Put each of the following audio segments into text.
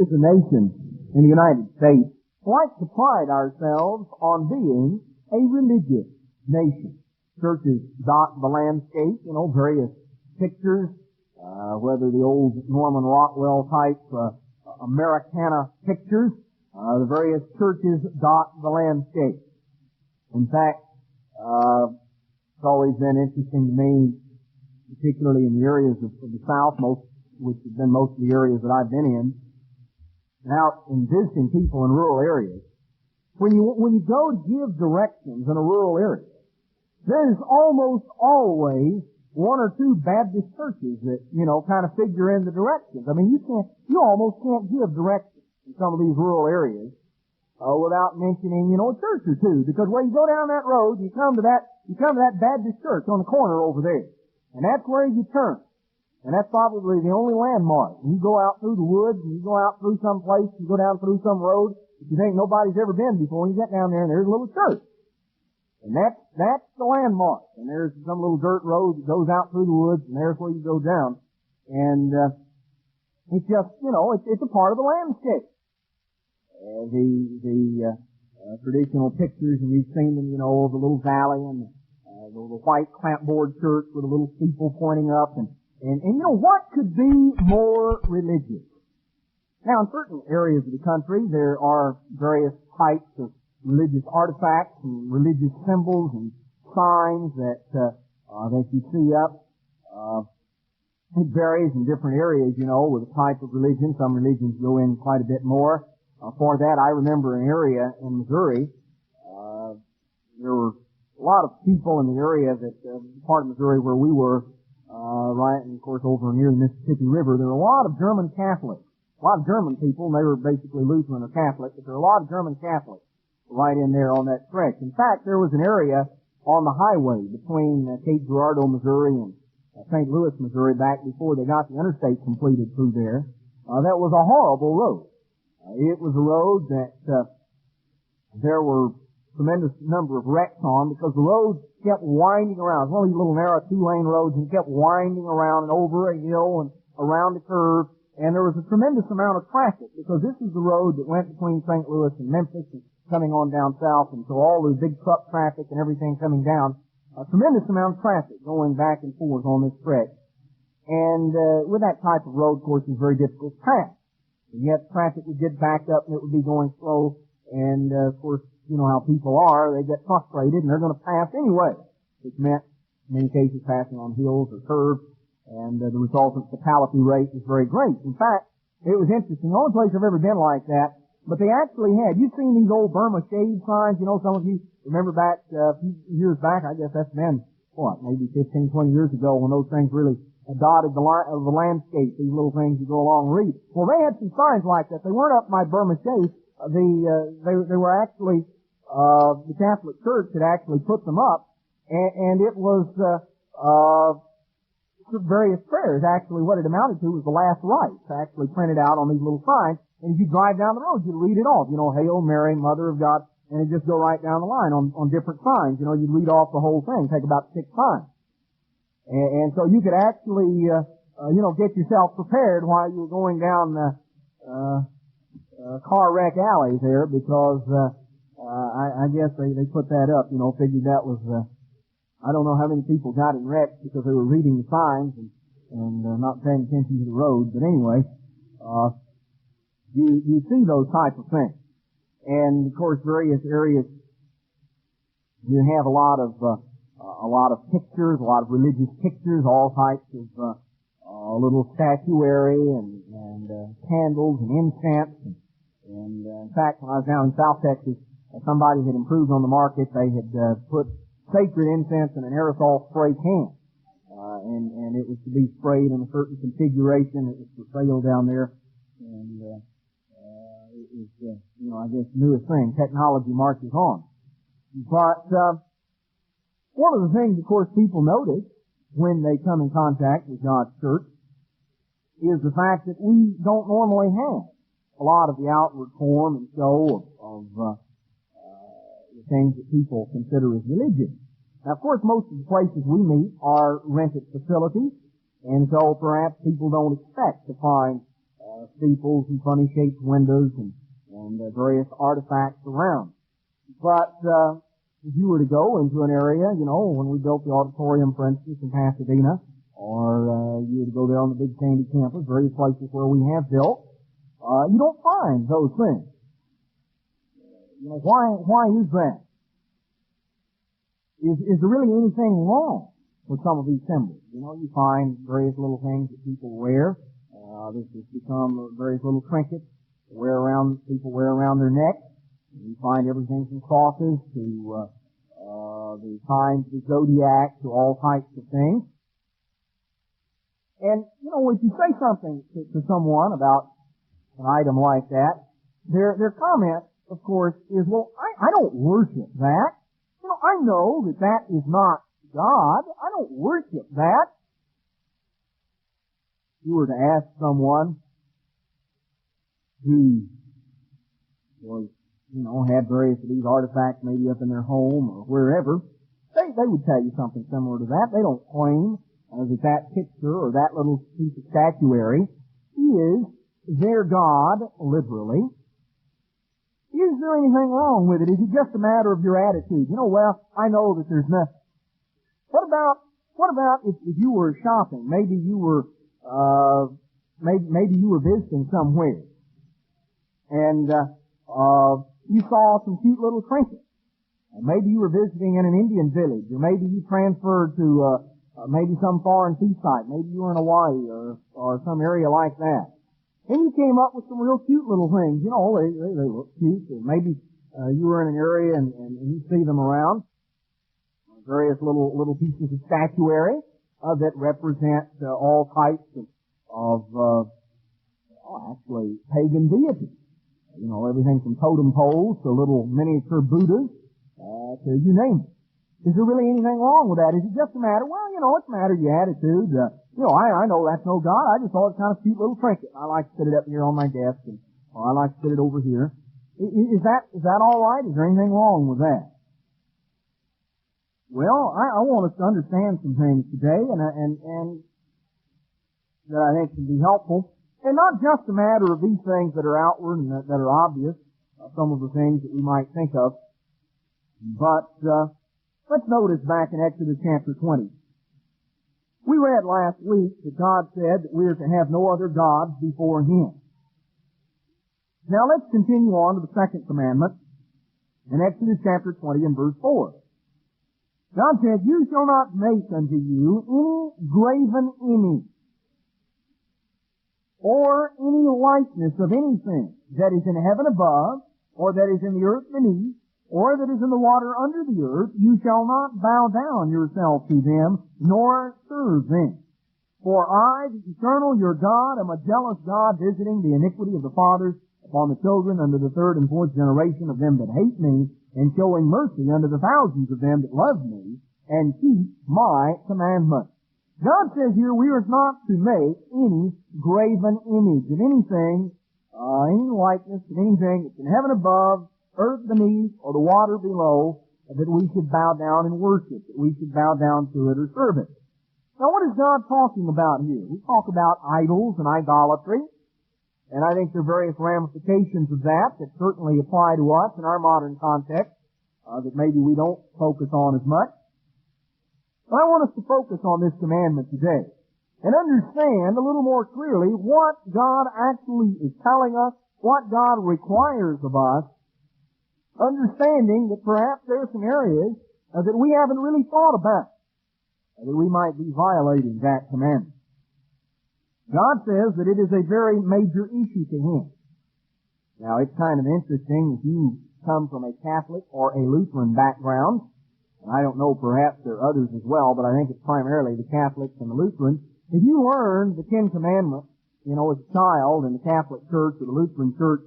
as a nation in the United States like to pride ourselves on being a religious nation. Churches dot the landscape, various pictures, whether the old Norman Rockwell type Americana pictures, the various churches dot the landscape. In fact, it's always been interesting to me, particularly in the areas of the South, which have been most of the areas that I've been in, and out in visiting people in rural areas. When you go to give directions in a rural area, there's almost always one or two Baptist churches that, kind of figure in the directions. I mean, you almost can't give directions in some of these rural areas, without mentioning, a church or two, because when you go down that road, you come to that Baptist church on the corner over there, and that's where you turn. And that's probably the only landmark. And you go out through the woods, and you go out through some place, you go down through some road that you think nobody's ever been before, and you get down there and there's a little church. And that's the landmark. And there's some little dirt road that goes out through the woods, and there's where you go down. And, it's just, it's a part of the landscape. The traditional pictures, and you've seen them, of the little valley and the white clapboard church with a little steeple pointing up, and what could be more religious? Now, in certain areas of the country, there are various types of religious artifacts and religious symbols and signs that you see up. It varies in different areas, with the type of religion. Some religions go in quite a bit more. For that, I remember an area in Missouri. There were a lot of people in the area part of Missouri where we were, right, and of course over near the Mississippi River, there were a lot of German Catholics. A lot of German people, and they were basically Lutheran or Catholic, but there were a lot of German Catholics right in there on that stretch. In fact, there was an area on the highway between Cape Girardeau, Missouri and St. Louis, Missouri, back before they got the interstate completed through there. That was a horrible road. It was a road that there were tremendous number of wrecks on because the road kept winding around. It was one of these little narrow two-lane roads and kept winding around and over a hill and around a curve. And there was a tremendous amount of traffic because this is the road that went between St. Louis and Memphis and coming on down south. And so all the big truck traffic and everything coming down, a tremendous amount of traffic going back and forth on this stretch. And with that type of road, of course, it's very difficult to pass. And yet traffic would get backed up and it would be going slow. And of course, you know how people are. They get frustrated and they're going to pass anyway. Which meant, in many cases, passing on hills or curves. And the resultant fatality rate was very great. In fact, it was interesting. The only place I've ever been like that, but they actually had, you've seen these old Burma shade signs, some of you remember back, a few years back, I guess that's been, maybe 15, 20 years ago when those things really dotted the landscape, these little things you go along and read. Well, they had some signs like that. They weren't up my Burma shade. They were actually, the Catholic Church had actually put them up, and it was, various prayers. Actually, what it amounted to was the last rites, actually printed out on these little signs. And as you drive down the road, you'd read it off. Hail Mary, Mother of God, and it'd just go right down the line on different signs. You'd read off the whole thing, take about 6 times. And so you could actually, get yourself prepared while you were going down car wreck alley there, because I guess they put that up. Figured that was. I don't know how many people got in wrecks because they were reading the signs and not paying attention to the road. But anyway, you see those type of things. And of course, various areas you have a lot of pictures, a lot of religious pictures, all types of little statuary and candles and incense. And in fact, when I was down in South Texas, somebody had improved on the market. They had put sacred incense in an aerosol spray can. And it was to be sprayed in a certain configuration. It was for sale down there. And, it was, I guess the newest thing. Technology marches on. But, one of the things, of course, people notice when they come in contact with God's church is the fact that we don't normally have a lot of the outward form and show of the things that people consider as religion. Now, of course, most of the places we meet are rented facilities, and so perhaps people don't expect to find steeples and funny-shaped windows and various artifacts around. But if you were to go into an area, when we built the auditorium, for instance, in Pasadena, or you were to go there on the Big Sandy campus, various places where we have built, you don't find those things. Why is that? Is there really anything wrong with some of these symbols? You find various little things that people wear. This has become various little trinkets people wear around their neck. You find everything from crosses to the signs of the zodiac to all types of things. And, if you say something to someone about an item like that, their comment, of course, is, well, I don't worship that. I know that is not God. I don't worship that. If you were to ask someone who was, had various of these artifacts maybe up in their home or wherever, they would tell you something similar to that. They don't claim that picture or that little piece of statuary is their God, literally. Is there anything wrong with it? Is it just a matter of your attitude? Well, I know that there's nothing. What about if you were shopping? Maybe you were, maybe you were visiting somewhere. And, you saw some cute little trinkets. Maybe you were visiting in an Indian village, or maybe you transferred to, maybe some foreign seaside. Maybe you were in Hawaii or some area like that. And you came up with some real cute little things. They look cute. Or maybe, you were in an area and you see them around. Various little pieces of statuary, that represent, all types of actually pagan deities. Everything from totem poles to little miniature Buddhas, to you name it. Is there really anything wrong with that? Is it just a matter, it's a matter of your attitude. I know that's no God. I just thought it's kind of cute little trinket. I like to sit it up here on my desk, or I like to sit it over here. Is that all right? Is there anything wrong with that? Well, I want us to understand some things today, and that I think can be helpful. And not just a matter of these things that are outward and that are obvious, some of the things that we might think of, but let's notice back in Exodus chapter 20. We read last week that God said that we are to have no other gods before Him. Now let's continue on to the second commandment in Exodus chapter 20 and verse 4. God said, "You shall not make unto you any graven image, or any likeness of anything that is in heaven above, or that is in the earth beneath, or that is in the water under the earth. You shall not bow down yourself to them, nor serve them. For I, the eternal your God, am a jealous God, visiting the iniquity of the fathers upon the children unto the third and fourth generation of them that hate me, and showing mercy unto the thousands of them that love me, and keep my commandments." God says here we are not to make any graven image of anything, any likeness of anything that's in heaven above, earth beneath, or the water below, that we should bow down and worship, that we should bow down to it or serve it. Now what is God talking about here? We talk about idols and idolatry, and I think there are various ramifications of that certainly apply to us in our modern context, that maybe we don't focus on as much. But I want us to focus on this commandment today and understand a little more clearly what God actually is telling us, what God requires of us, understanding that perhaps there are some areas that we haven't really thought about, that we might be violating that commandment. God says that it is a very major issue to Him. Now, it's kind of interesting if you come from a Catholic or a Lutheran background. And I don't know, perhaps there are others as well, but I think it's primarily the Catholics and the Lutherans. If you learned the Ten Commandments, as a child in the Catholic Church or the Lutheran Church,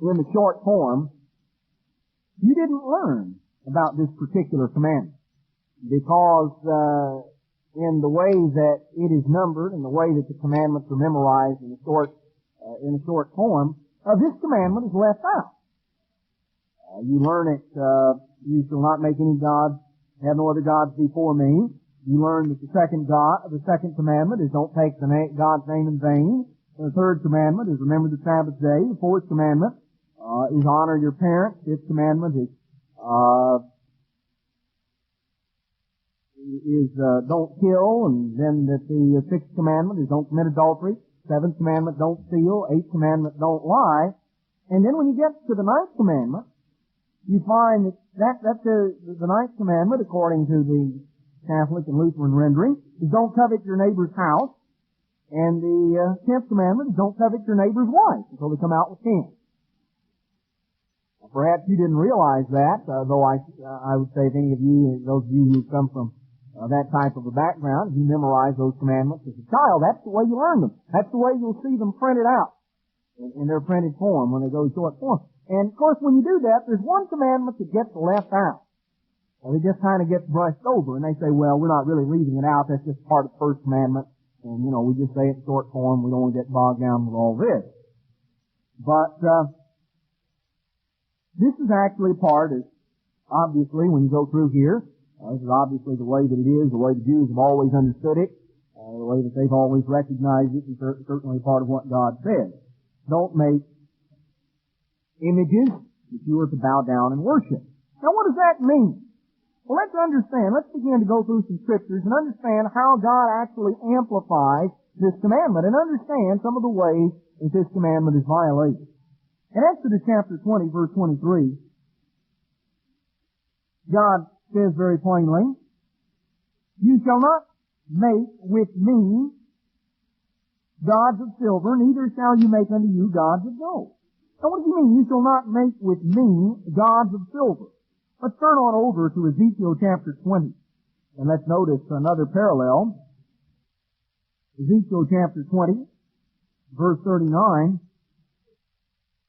in the short form, you didn't learn about this particular commandment. Because, in the way that it is numbered and the way that the commandments are memorized in a short form, this commandment is left out. You learn it, you shall not make any gods, have no other gods before me. You learn that the second commandment is don't take God's name in vain. The third commandment is remember the Sabbath day. The fourth commandment is honor your parents. Fifth commandment is don't kill, and then that the sixth commandment is don't commit adultery. Seventh commandment, don't steal. Eighth commandment, don't lie. And then when you get to the ninth commandment, you find that's the ninth commandment, according to the Catholic and Lutheran rendering, is don't covet your neighbor's house. And the 10th commandment is don't covet your neighbor's wife until they come out with kin. Perhaps you didn't realize that, though I would say if any of you, those of you who come from that type of a background, if you memorize those commandments as a child, that's the way you learn them. That's the way you'll see them printed out in their printed form when they go to short form. And of course, when you do that, there's one commandment that gets left out. Well, it just kind of gets brushed over, and they say, well, we're not really leaving it out. That's just part of the first commandment. And, we just say it in short form. We don't want to get bogged down with all this. But this is actually part, obviously, when you go through here, this is obviously the way that it is, the way the Jews have always understood it, the way that they've always recognized it, and certainly part of what God said. Don't make images that you are to bow down and worship. Now, what does that mean? Well, let's begin to go through some scriptures and understand how God actually amplifies this commandment and understand some of the ways that this commandment is violated. In Exodus chapter 20, verse 23, God says very plainly, you shall not make with me gods of silver, neither shall you make unto you gods of gold. Now what do you mean, you shall not make with me gods of silver? Let's turn on over to Ezekiel chapter 20, and let's notice another parallel. Ezekiel chapter 20, verse 39.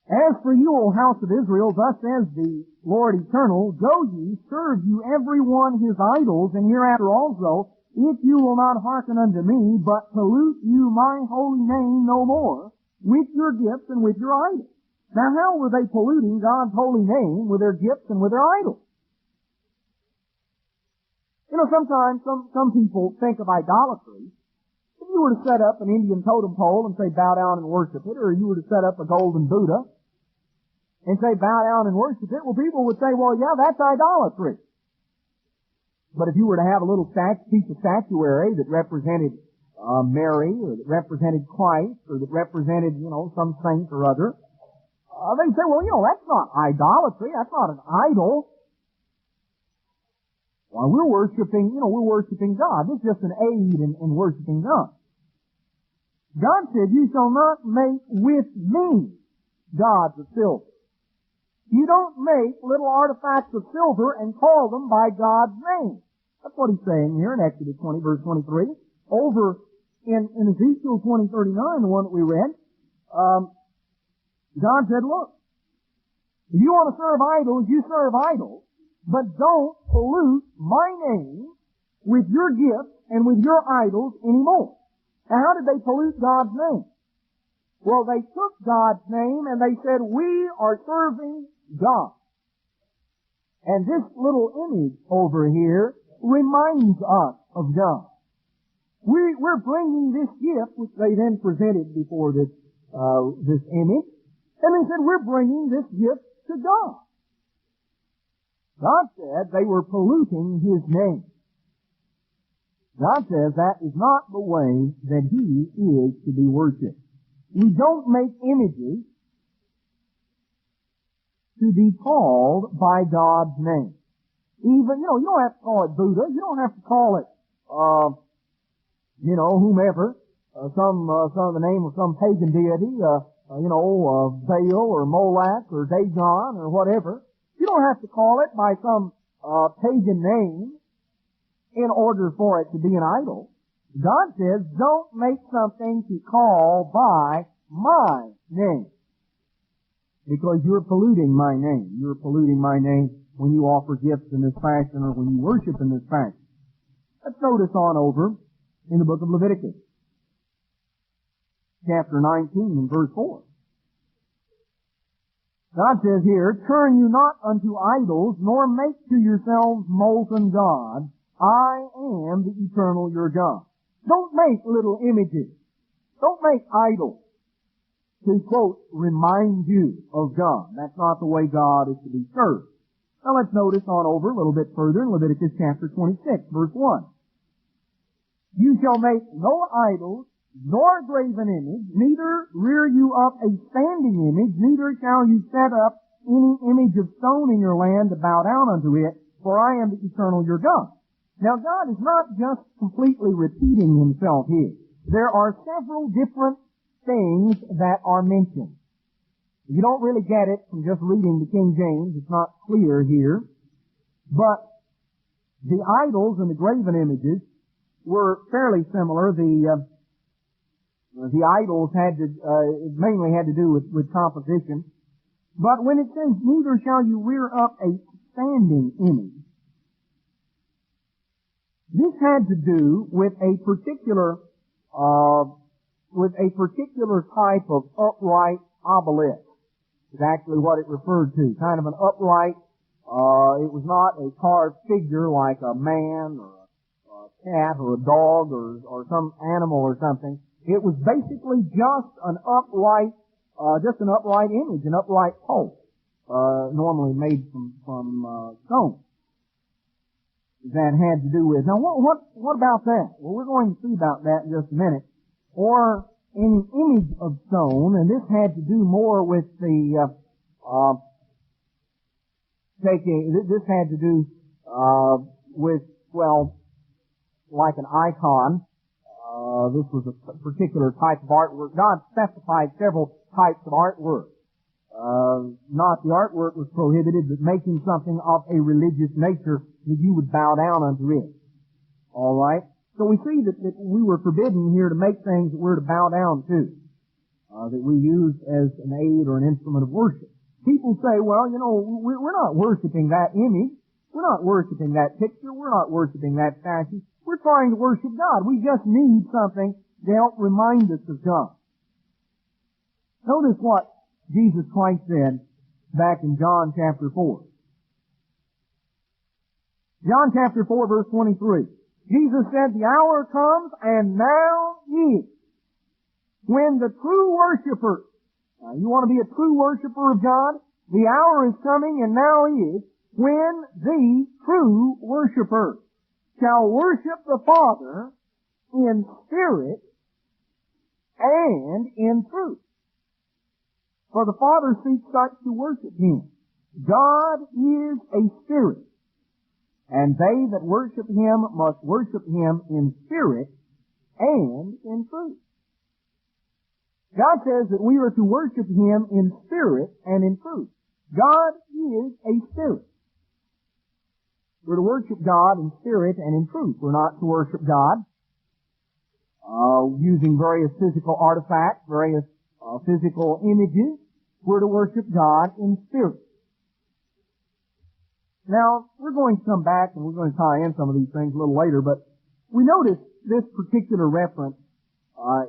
As for you, O house of Israel, thus says the Lord Eternal, go ye, serve you every one his idols, and hereafter also, if you will not hearken unto me, but pollute you my holy name no more, with your gifts and with your idols. Now how were they polluting God's holy name with their gifts and with their idols? Sometimes some people think of idolatry. If you were to set up an Indian totem pole and say bow down and worship it, or you were to set up a golden Buddha and say bow down and worship it, well, people would say, well, yeah, that's idolatry. But if you were to have a little piece of statuary that represented Mary, or that represented Christ, or that represented, some saint or other, they say, well, that's not idolatry. That's not an idol. Well, we're worshiping God. This is just an aid in worshiping God. God said, you shall not make with me gods of silver. You don't make little artifacts of silver and call them by God's name. That's what he's saying here in Exodus 20, verse 23. Over in Ezekiel 20:39, the one that we read, God said, look, if you want to serve idols, you serve idols, but don't pollute my name with your gifts and with your idols anymore. Now, how did they pollute God's name? Well, they took God's name and they said, we are serving God. And this little image over here reminds us of God. We're bringing this gift, which they then presented before this image, and they said, we're bringing this gift to God. God said they were polluting His name. God says that is not the way that He is to be worshipped. We don't make images to be called by God's name. Even, you don't have to call it Buddha. You don't have to call it, whomever, the name of some pagan deity, Baal or Moloch or Dagon or whatever. You don't have to call it by some pagan name in order for it to be an idol. God says, don't make something to call by my name. Because you're polluting my name. You're polluting my name when you offer gifts in this fashion or when you worship in this fashion. Let's notice on over in the book of Leviticus, chapter 19 and verse 4. God says here, turn you not unto idols, nor make to yourselves molten gods, I am the eternal your God. Don't make little images. Don't make idols to, quote, remind you of God. That's not the way God is to be served. Now let's notice on over a little bit further in Leviticus chapter 26, verse 1. You shall make no idols, nor graven image, neither rear you up a standing image, neither shall you set up any image of stone in your land to bow down unto it, for I am the eternal your God. Now God is not just completely repeating himself here. There are several different things that are mentioned. You don't really get it from just reading the King James. It's not clear here. But the idols and the graven images were fairly similar. The idols mainly had to do with composition. But when it says, neither shall you rear up a standing image, this had to do with a particular type of upright obelisk. Is actually what it referred to. Kind of an upright, it was not a carved figure like a man or a cat or a dog or some animal or something. It was basically just an upright image, an upright post, normally made from stone. That had to do with. Now what about that? Well, we're going to see about that in just a minute. Or any image of stone, and this had to do more with this had to do with, well, like an icon. This was a particular type of artwork. God specified several types of artwork. Not the artwork was prohibited, but making something of a religious nature that you would bow down unto it. All right? So we see that we were forbidden here to make things that we're to bow down to, that we use as an aid or an instrument of worship. People say, well, we're not worshiping that image. We're not worshiping that picture. We're not worshiping that statue. We're trying to worship God. We just need something to help remind us of God. Notice what Jesus Christ said back in John chapter 4. John chapter 4 verse 23. Jesus said, the hour comes, and now is, when the true worshiper, now you want to be a true worshiper of God? The hour is coming, and now is, when the true worshiper shall worship the Father in spirit and in truth. For the Father seeks such to worship Him. God is a spirit, and they that worship Him must worship Him in spirit and in truth. God says that we are to worship Him in spirit and in truth. God is a spirit. We're to worship God in spirit and in truth. We're not to worship God using various physical artifacts, various physical images. We're to worship God in spirit. Now, we're going to come back and we're going to tie in some of these things a little later, but we notice this particular reference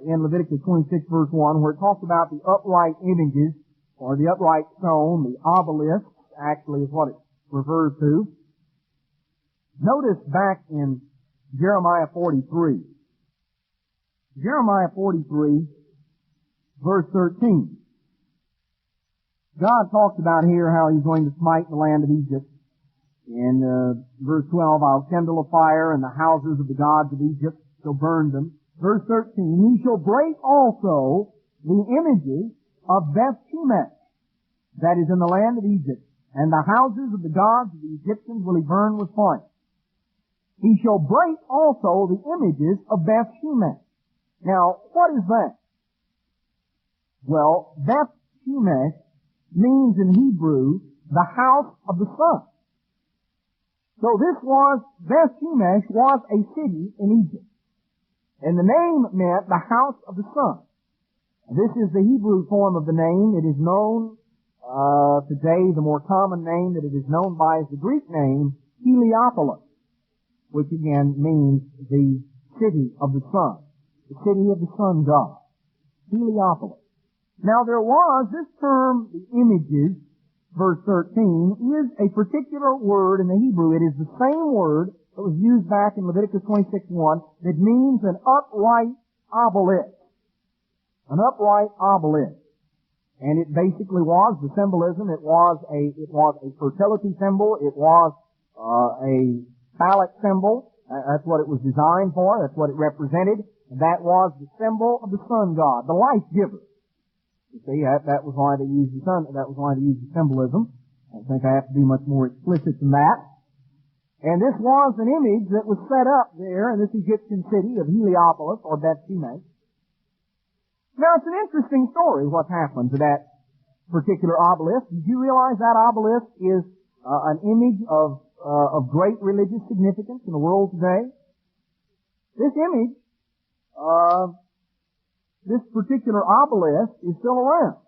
in Leviticus 26 verse 1 where it talks about the upright images or the upright stone, the obelisk, actually is what it refers to. Notice back in Jeremiah 43. Jeremiah 43 verse 13. God talks about here how He's going to smite the land of Egypt. In verse 12, I'll kindle a fire, and the houses of the gods of Egypt shall burn them. Verse 13, He shall break also the images of Beth-shemesh, that is in the land of Egypt, and the houses of the gods of the Egyptians will He burn with fire. He shall break also the images of Beth-shemesh. Now, what is that? Well, Beth-shemesh means in Hebrew, the house of the sun. So Beth-shemesh was a city in Egypt. And the name meant the house of the sun. This is the Hebrew form of the name. It is known today, the more common name that it is known by is the Greek name, Heliopolis, which again means the city of the sun. The city of the sun god. Heliopolis. Now there was, this term, the images, verse 13, is a particular word in the Hebrew. It is the same word that was used back in Leviticus 26:1 that means an upright obelisk. An upright obelisk. And it basically was the symbolism. It was a fertility symbol. It was a phallic symbol. That's what it was designed for. That's what it represented. And that was the symbol of the sun god, the life giver. You see, that was why they used the sun. That was why they used the symbolism. I think I have to be much more explicit than that. And this was an image that was set up there in this Egyptian city of Heliopolis or Beth-Shemesh. Now, it's an interesting story what happened to that particular obelisk. Did you realize that obelisk is an image of great religious significance in the world today? This image, this particular obelisk is still around.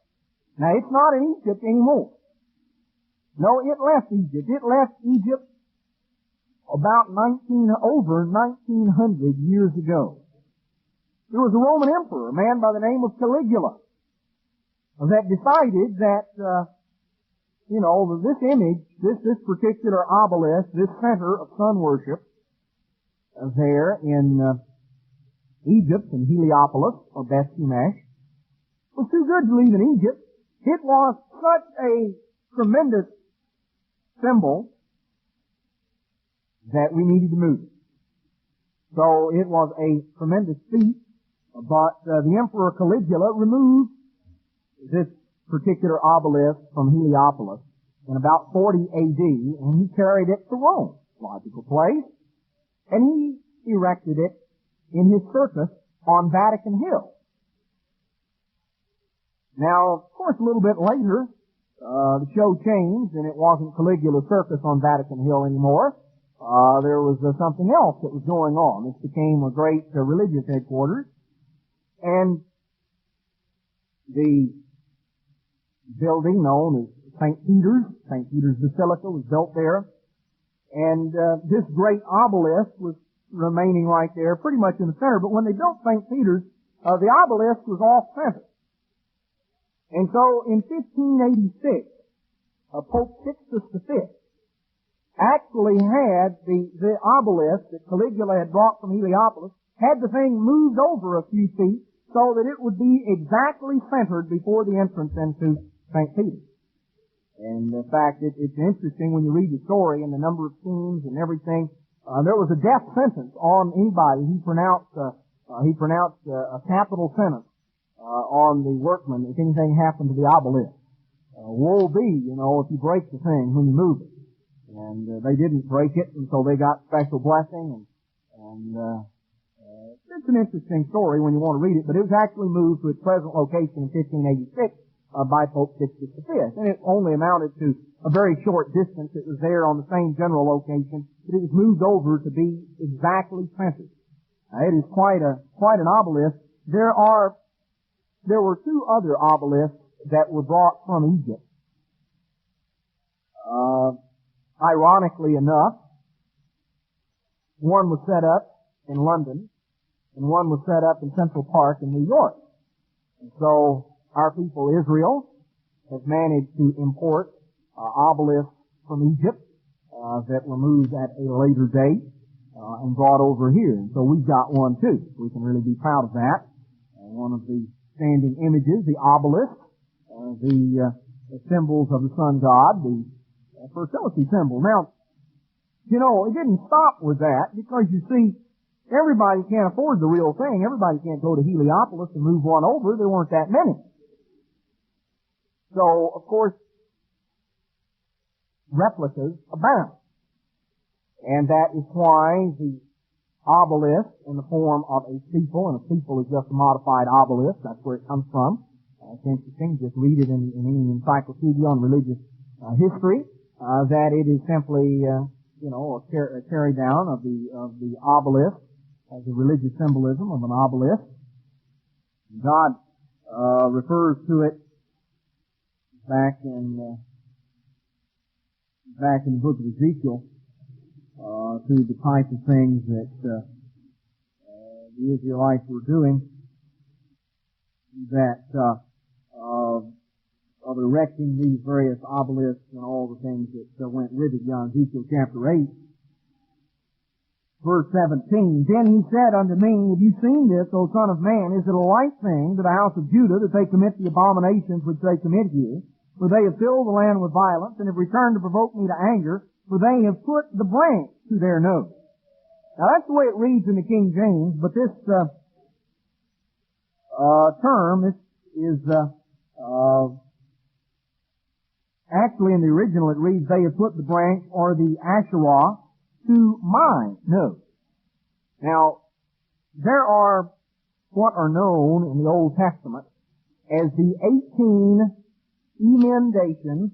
Now, it's not in Egypt anymore. No, it left Egypt. It left Egypt about over 1900 years ago. There was a Roman emperor, a man by the name of Caligula, that decided that, this image, this particular obelisk, this center of sun worship, there in Egypt, in Heliopolis, or Beth-Shemesh, was too good to leave in Egypt. It was such a tremendous symbol that we needed to move it. So it was a tremendous feat. But the Emperor Caligula removed this particular obelisk from Heliopolis in about 40 AD, and he carried it to Rome, logical place, and he erected it in his circus on Vatican Hill. Now, of course, a little bit later, the show changed, and it wasn't Caligula's circus on Vatican Hill anymore. There was something else that was going on. This became a great religious headquarters. And the building known as St. Peter's Basilica was built there. And this great obelisk was remaining right there, pretty much in the center. But when they built St. Peter's, the obelisk was off-center. And so in 1586, Pope Sixtus V actually had the obelisk that Caligula had brought from Heliopolis, had the thing moved over a few feet, so that it would be exactly centered before the entrance into St. Peter's. And in fact, it's interesting when you read the story and the number of scenes and everything. There was a death sentence on anybody. He pronounced a capital sentence on the workman if anything happened to the obelisk. Woe be, if you break the thing when you move it. And they didn't break it, and so they got special blessing. And it's an interesting story when you want to read it, but it was actually moved to its present location in 1586 by Pope Sixtus V. And it only amounted to a very short distance. It was there on the same general location, but it was moved over to be exactly centered. It is quite an obelisk. There were two other obelisks that were brought from Egypt. Ironically enough, one was set up in London, and one was set up in Central Park in New York. And so our people, Israel, has managed to import obelisks from Egypt that were moved at a later date and brought over here. And so we've got one too. We can really be proud of that. One of the standing images, the obelisk, the symbols of the sun god, the fertility symbol. Now, it didn't stop with that, because you see, everybody can't afford the real thing. Everybody can't go to Heliopolis and move one over. There weren't that many. So, of course, replicas abound. And that is why the obelisk in the form of a steeple, and a steeple is just a modified obelisk. That's where it comes from. It's interesting. Just read it in any encyclopedia on religious history, that it is simply, a carry down of the obelisk, as a religious symbolism of an obelisk. God refers to it back in the book of Ezekiel to the type of things that the Israelites were doing that other erecting these various obelisks and all the things that went with it. Ezekiel chapter 8, verse 17. Then he said unto me, Have you seen this, O son of man? Is it a light thing to the house of Judah that they commit the abominations which they commit here? For they have filled the land with violence, and have returned to provoke me to anger, for they have put the branch to their nose. Now that's the way it reads in the King James, but this term, this is actually in the original it reads, they have put the branch or the Asherah to my nose. Now, there are what are known in the Old Testament as the 18 emendations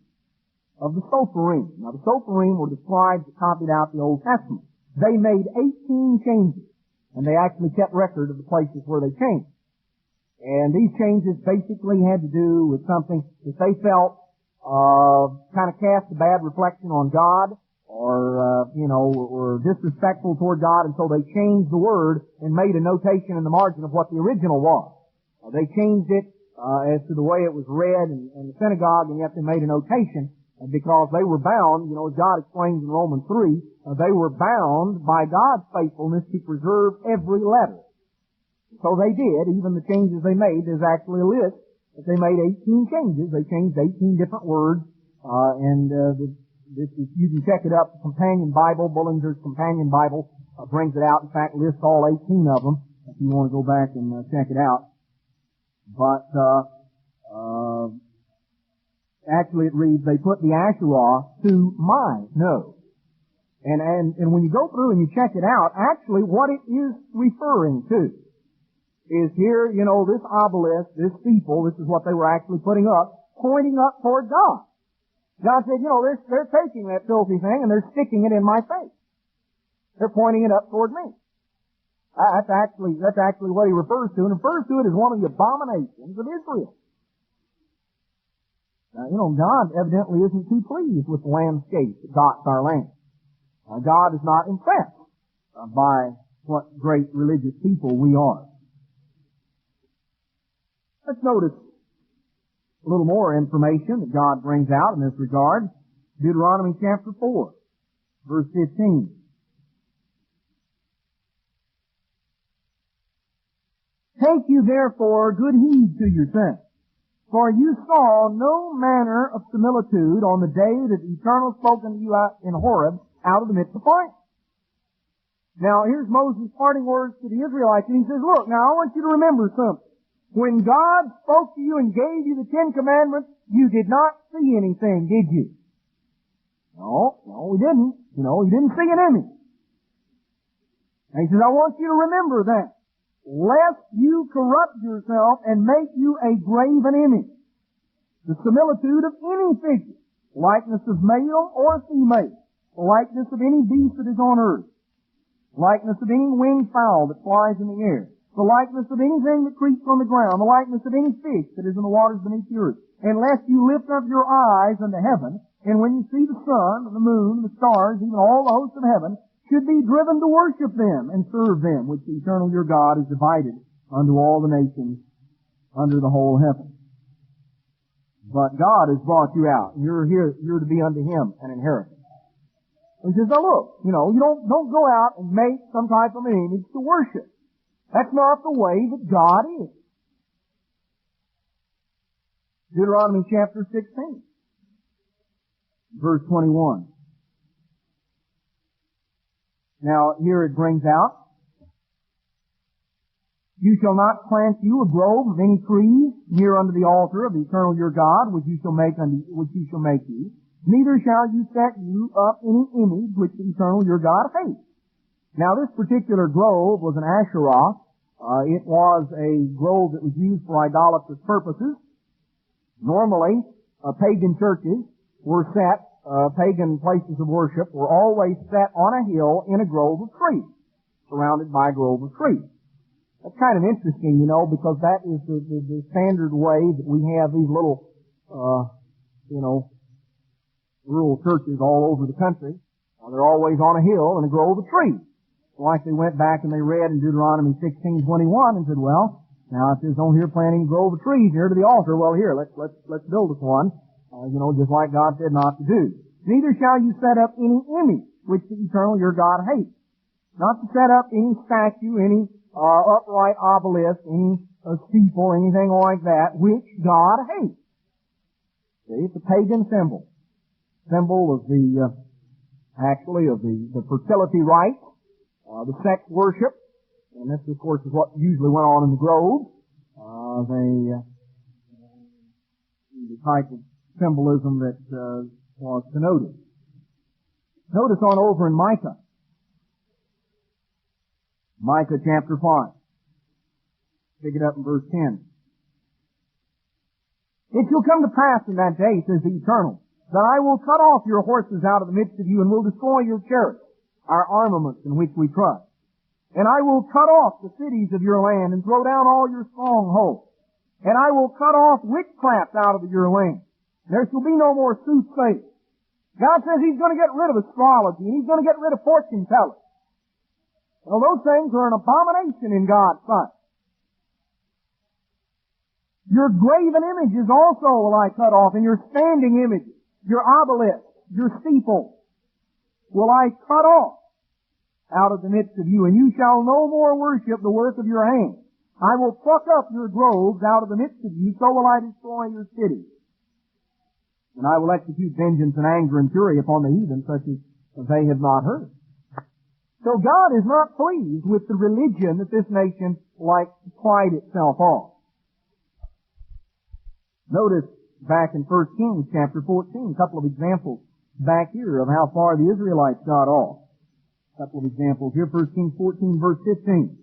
of the Sulferin. Now, the Sulferin were the scribes that copied out the Old Testament. They made 18 changes, and they actually kept record of the places where they changed. And these changes basically had to do with something that they felt kind of cast a bad reflection on God, or were disrespectful toward God, and so they changed the word and made a notation in the margin of what the original was. They changed it as to the way it was read in the synagogue, and yet they made a notation because they were bound, as God explains in Romans 3, they were bound by God's faithfulness to preserve every letter. So they did, even the changes they made. There's actually a list that they made 18 changes. They changed 18 different words, this is, you can check it up. The Companion Bible, Bullinger's Companion Bible, brings it out. In fact, lists all 18 of them if you want to go back and check it out. But actually it reads, they put the Asherah to my nose. And when you go through and you check it out, actually what it is referring to is here, this obelisk, this steeple, this is what they were actually putting up, pointing up toward God. God said, they're taking that filthy thing and they're sticking it in my face. They're pointing it up toward me. That's actually what he refers to, and refers to it as one of the abominations of Israel. Now, God evidently isn't too pleased with the landscape that dots our land. God is not impressed by what great religious people we are. Let's notice a little more information that God brings out in this regard. Deuteronomy chapter 4, verse 15. Take you therefore good heed to yourselves, for you saw no manner of similitude on the day that the Eternal spoke unto you out in Horeb out of the midst of fire. Now here's Moses' parting words to the Israelites, and he says, look, now I want you to remember something. When God spoke to you and gave you the 10 Commandments, you did not see anything, did you? No, we didn't. You didn't see an image. And he says, I want you to remember that, lest you corrupt yourself and make you a graven image, the similitude of any figure, likeness of male or female, the likeness of any beast that is on earth, likeness of any winged fowl that flies in the air, the likeness of anything that creeps on the ground, the likeness of any fish that is in the waters beneath the earth, unless you lift up your eyes unto heaven, and when you see the sun, and the moon, and the stars, even all the hosts of heaven, should be driven to worship them and serve them, which the eternal your God is divided unto all the nations under the whole heaven. But God has brought you out. You're to be unto Him an inheritance. And he says, now look, you don't go out and make some type of an image to worship. That's not the way that God is. Deuteronomy chapter 16, verse 21. Now, here it brings out, you shall not plant you a grove of any trees near unto the altar of the eternal your God, which you shall make you. Neither shall you set you up any image which the eternal your God hates. Now, this particular grove was an Asherah. It was a grove that was used for idolatrous purposes. Normally, pagan churches were set, pagan places of worship were always set on a hill in a grove of trees, surrounded by a grove of trees. That's kind of interesting, because that is the standard way that we have these little, rural churches all over the country. They're always on a hill in a grove of trees. Like they went back and they read in Deuteronomy 16:21 and said, well, Now it says, don't here planting a grove of trees near to the altar. Well, here, let's build us one. Just like God said not to do. Neither shall you set up any image which the eternal your God hates. Not to set up any statue, any upright obelisk, any steeple, anything like that, which God hates. See, it's a pagan symbol. Symbol of the fertility rite, the sex worship, and this, of course, is what usually went on in the groves. The type of symbolism that was denoted. Notice on over in Micah. Micah chapter 5. Pick it up in verse 10. It shall come to pass in that day, says the Eternal, that I will cut off your horses out of the midst of you, and will destroy your chariots, our armaments in which we trust. And I will cut off the cities of your land, and throw down all your strongholds. And I will cut off witchcraft out of your land. There shall be no more soothsayers. God says He's going to get rid of astrology, and He's going to get rid of fortune tellers. Well, those things are an abomination in God's sight. Your graven images also will I cut off, and your standing images, your obelisks, your steeples, will I cut off out of the midst of you, and you shall no more worship the work of your hands. I will pluck up your groves out of the midst of you, so will I destroy your cities. And I will execute vengeance and anger and fury upon the heathen, such as they have not heard. So God is not pleased with the religion that this nation likes to pride itself on. Notice back in 1 Kings chapter 14, a couple of examples back here of how far the Israelites got off. A couple of examples here. 1 Kings 14 verse 15.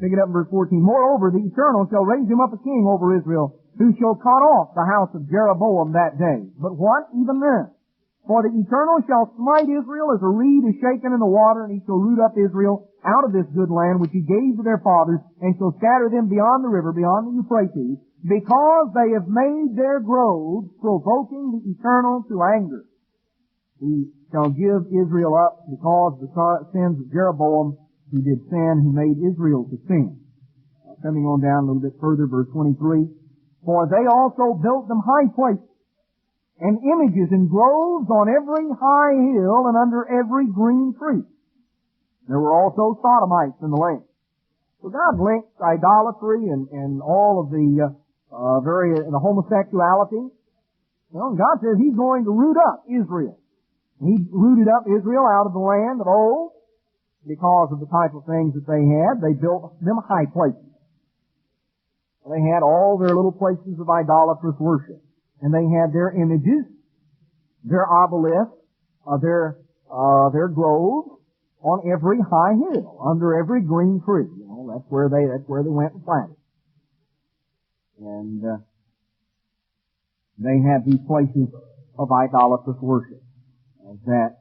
Pick it up in verse 14. Moreover, the Eternal shall raise him up a king over Israel, who shall cut off the house of Jeroboam that day. But what? Even then. For the Eternal shall smite Israel as a reed is shaken in the water, and He shall root up Israel out of this good land which He gave to their fathers, and shall scatter them beyond the river, beyond the Euphrates, because they have made their groves provoking the Eternal to anger. He shall give Israel up because of the sins of Jeroboam, who did sin, who made Israel to sin. Coming on down a little bit further, verse 23. For they also built them high places, and images and groves on every high hill and under every green tree. There were also sodomites in the land. So God links idolatry and all of the the homosexuality. God says He's going to root up Israel. He rooted up Israel out of the land of old because of the type of things that they had. They built them high places. They had all their little places of idolatrous worship. And they had their images, their obelisks, their groves on every high hill, under every green tree. That's where they went and planted. And they had these places of idolatrous worship. God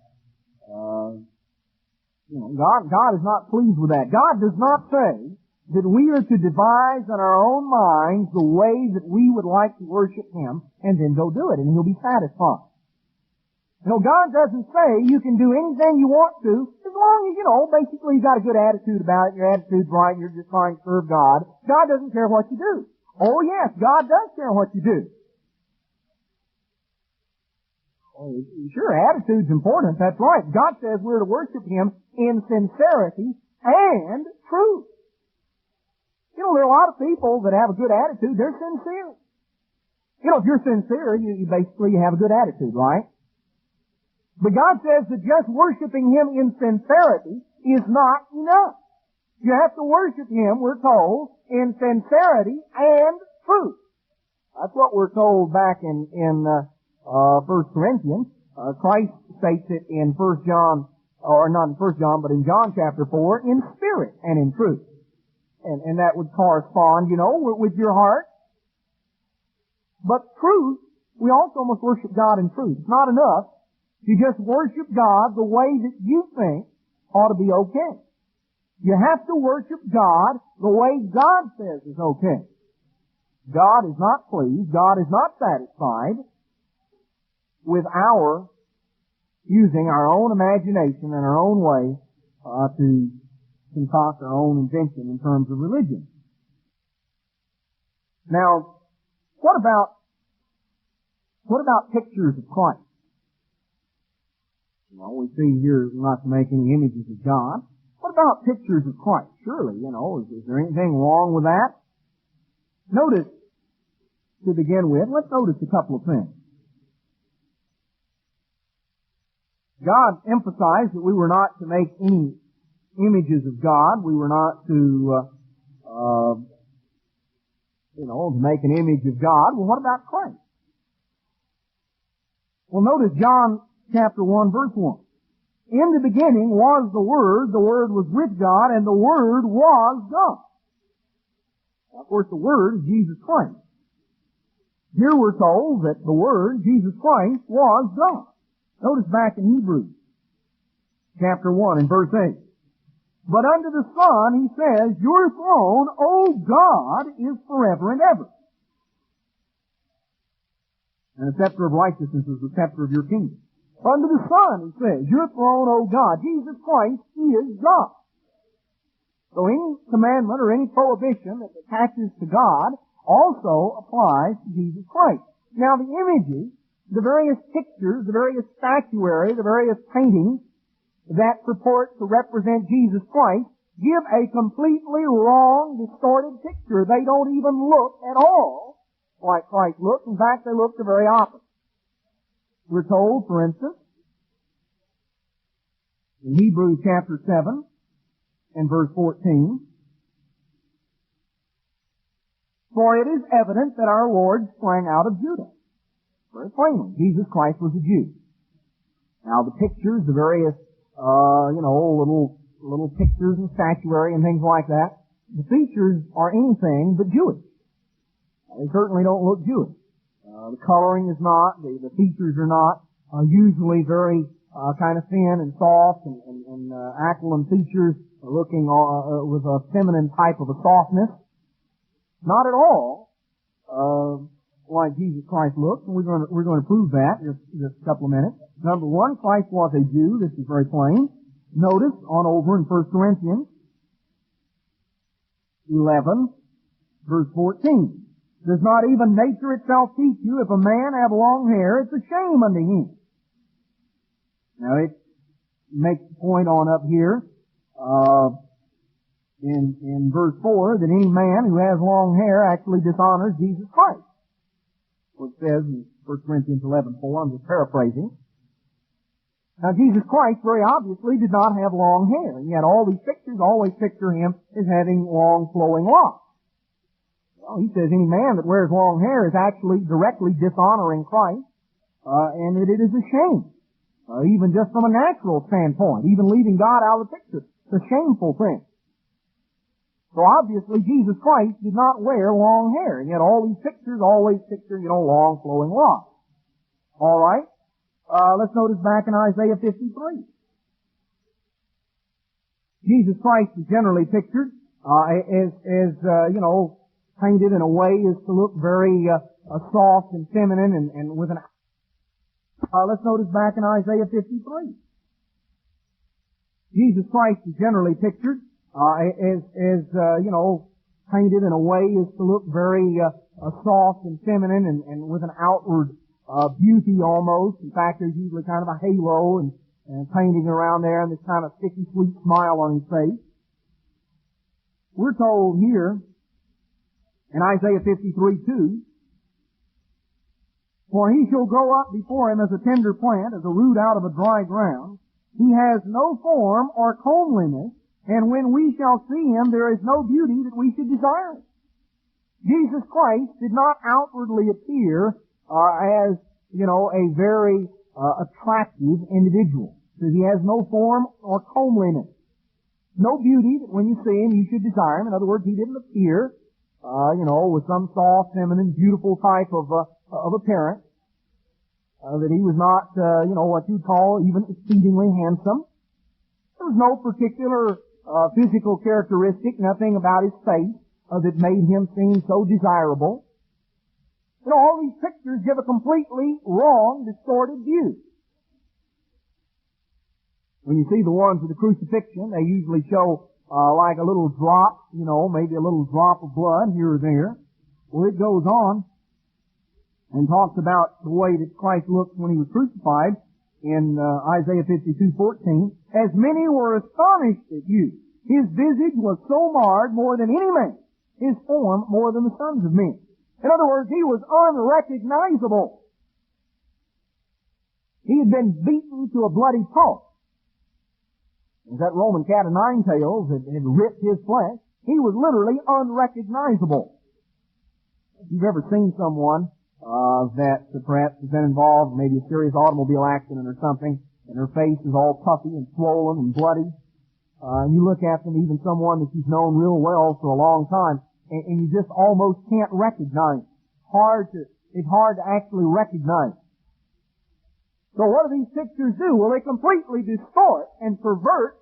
is not pleased with that. God does not say that we are to devise in our own minds the way that we would like to worship Him, and then go do it, and He'll be satisfied. God doesn't say you can do anything you want to, as long as, basically you've got a good attitude about it, your attitude's right, and you're just trying to serve God. God doesn't care what you do. Oh yes, God does care what you do. Sure, attitude's important, that's right. God says we're to worship Him in sincerity and truth. There are a lot of people that have a good attitude. They're sincere. If you're sincere, you basically have a good attitude, right? But God says that just worshiping Him in sincerity is not enough. You have to worship Him, we're told, in sincerity and truth. That's what we're told back in 1 Corinthians. Christ states it in 1 John, or not in 1 John, but in John chapter 4, in spirit and in truth. And that would correspond, with your heart. But truth, we also must worship God in truth. It's not enough to just worship God the way that you think ought to be okay. You have to worship God the way God says is okay. God is not pleased, God is not satisfied with our using our own imagination and our own way to concoct our own invention in terms of religion. Now, what about pictures of Christ? Well, we see here not to make any images of God. What about pictures of Christ? Surely, is there anything wrong with that? Notice, to begin with, let's notice a couple of things. God emphasized that we were not to make any images of God. We were not to, to make an image of God. Well, what about Christ? Well, notice John chapter 1, verse 1. In the beginning was the Word was with God, and the Word was God. Now, of course, the Word is Jesus Christ. Here we're told that the Word, Jesus Christ, was God. Notice back in Hebrews chapter 1 and verse 8. But unto the Son he says, Your throne, O God, is forever and ever. And the scepter of righteousness is the scepter of your kingdom. Unto the Son he says, Your throne, O God. Jesus Christ is God. So any commandment or any prohibition that attaches to God also applies to Jesus Christ. Now the images, the various pictures, the various statuary, the various paintings that purport to represent Jesus Christ give a completely wrong, distorted picture. They don't even look at all like Christ looked. In fact, they look the very opposite. We're told, for instance, in Hebrews chapter 7 and verse 14, For it is evident that our Lord sprang out of Judah. Very plainly, Jesus Christ was a Jew. Now the pictures, the various, little pictures and statuary and things like that, the features are anything but Jewish. They certainly don't look Jewish. The coloring is not, the features are not, usually very, kind of thin and soft and aquiline features, looking, with a feminine type of a softness. Not at all, like Jesus Christ looked, and we're going to prove that in just a couple of minutes. Number one, Christ was a Jew. This is very plain. Notice on over in 1 Corinthians 11, verse 14. Does not even nature itself teach you, if a man have long hair, it's a shame unto him? Now it makes the point on up here, in verse 4, that any man who has long hair actually dishonors Jesus Christ. What it says in 1 Corinthians 11:4, I'm just paraphrasing. Now Jesus Christ very obviously did not have long hair, and yet all these pictures always picture him as having long flowing locks. Well, he says any man that wears long hair is actually directly dishonoring Christ, and that it is a shame, even just from a natural standpoint, even leaving God out of the picture. It's a shameful thing. So obviously Jesus Christ did not wear long hair, and yet all these pictures always picture, long flowing locks. All right. Let's notice back in Isaiah 53. Jesus Christ is generally pictured as painted in a way as to look very soft and feminine and with an. Let's notice back in Isaiah 53. Jesus Christ is generally pictured as painted in a way as to look very soft and feminine and with an outward beauty almost. In fact, there's usually kind of a halo and painting around there and this kind of sticky sweet smile on his face. We're told here in Isaiah 53:2, For he shall grow up before him as a tender plant, as a root out of a dry ground. He has no form or comeliness, and when we shall see him, there is no beauty that we should desire him. Jesus Christ did not outwardly appear as, a very attractive individual. Because he has no form or comeliness. No beauty that when you see him, you should desire him. In other words, he didn't appear, with some soft, feminine, beautiful type of appearance. That he was not, what you'd call even exceedingly handsome. There was no particular physical characteristic, nothing about his face that made him seem so desirable. All these pictures give a completely wrong, distorted view. When you see the ones with the crucifixion, they usually show like a little drop, maybe a little drop of blood here or there. Well, it goes on and talks about the way that Christ looked when He was crucified in Isaiah 52:14. As many were astonished at you. His visage was so marred more than any man, His form more than the sons of men. In other words, He was unrecognizable. He had been beaten to a bloody pulp. As that Roman cat of nine tails had ripped His flesh, He was literally unrecognizable. If you've ever seen someone that perhaps has been involved in maybe a serious automobile accident or something, and her face is all puffy and swollen and bloody, and you look at them, even someone that you've known real well for a long time, and you just almost can't recognize. It's hard to actually recognize. So what do these pictures do? Well, they completely distort and pervert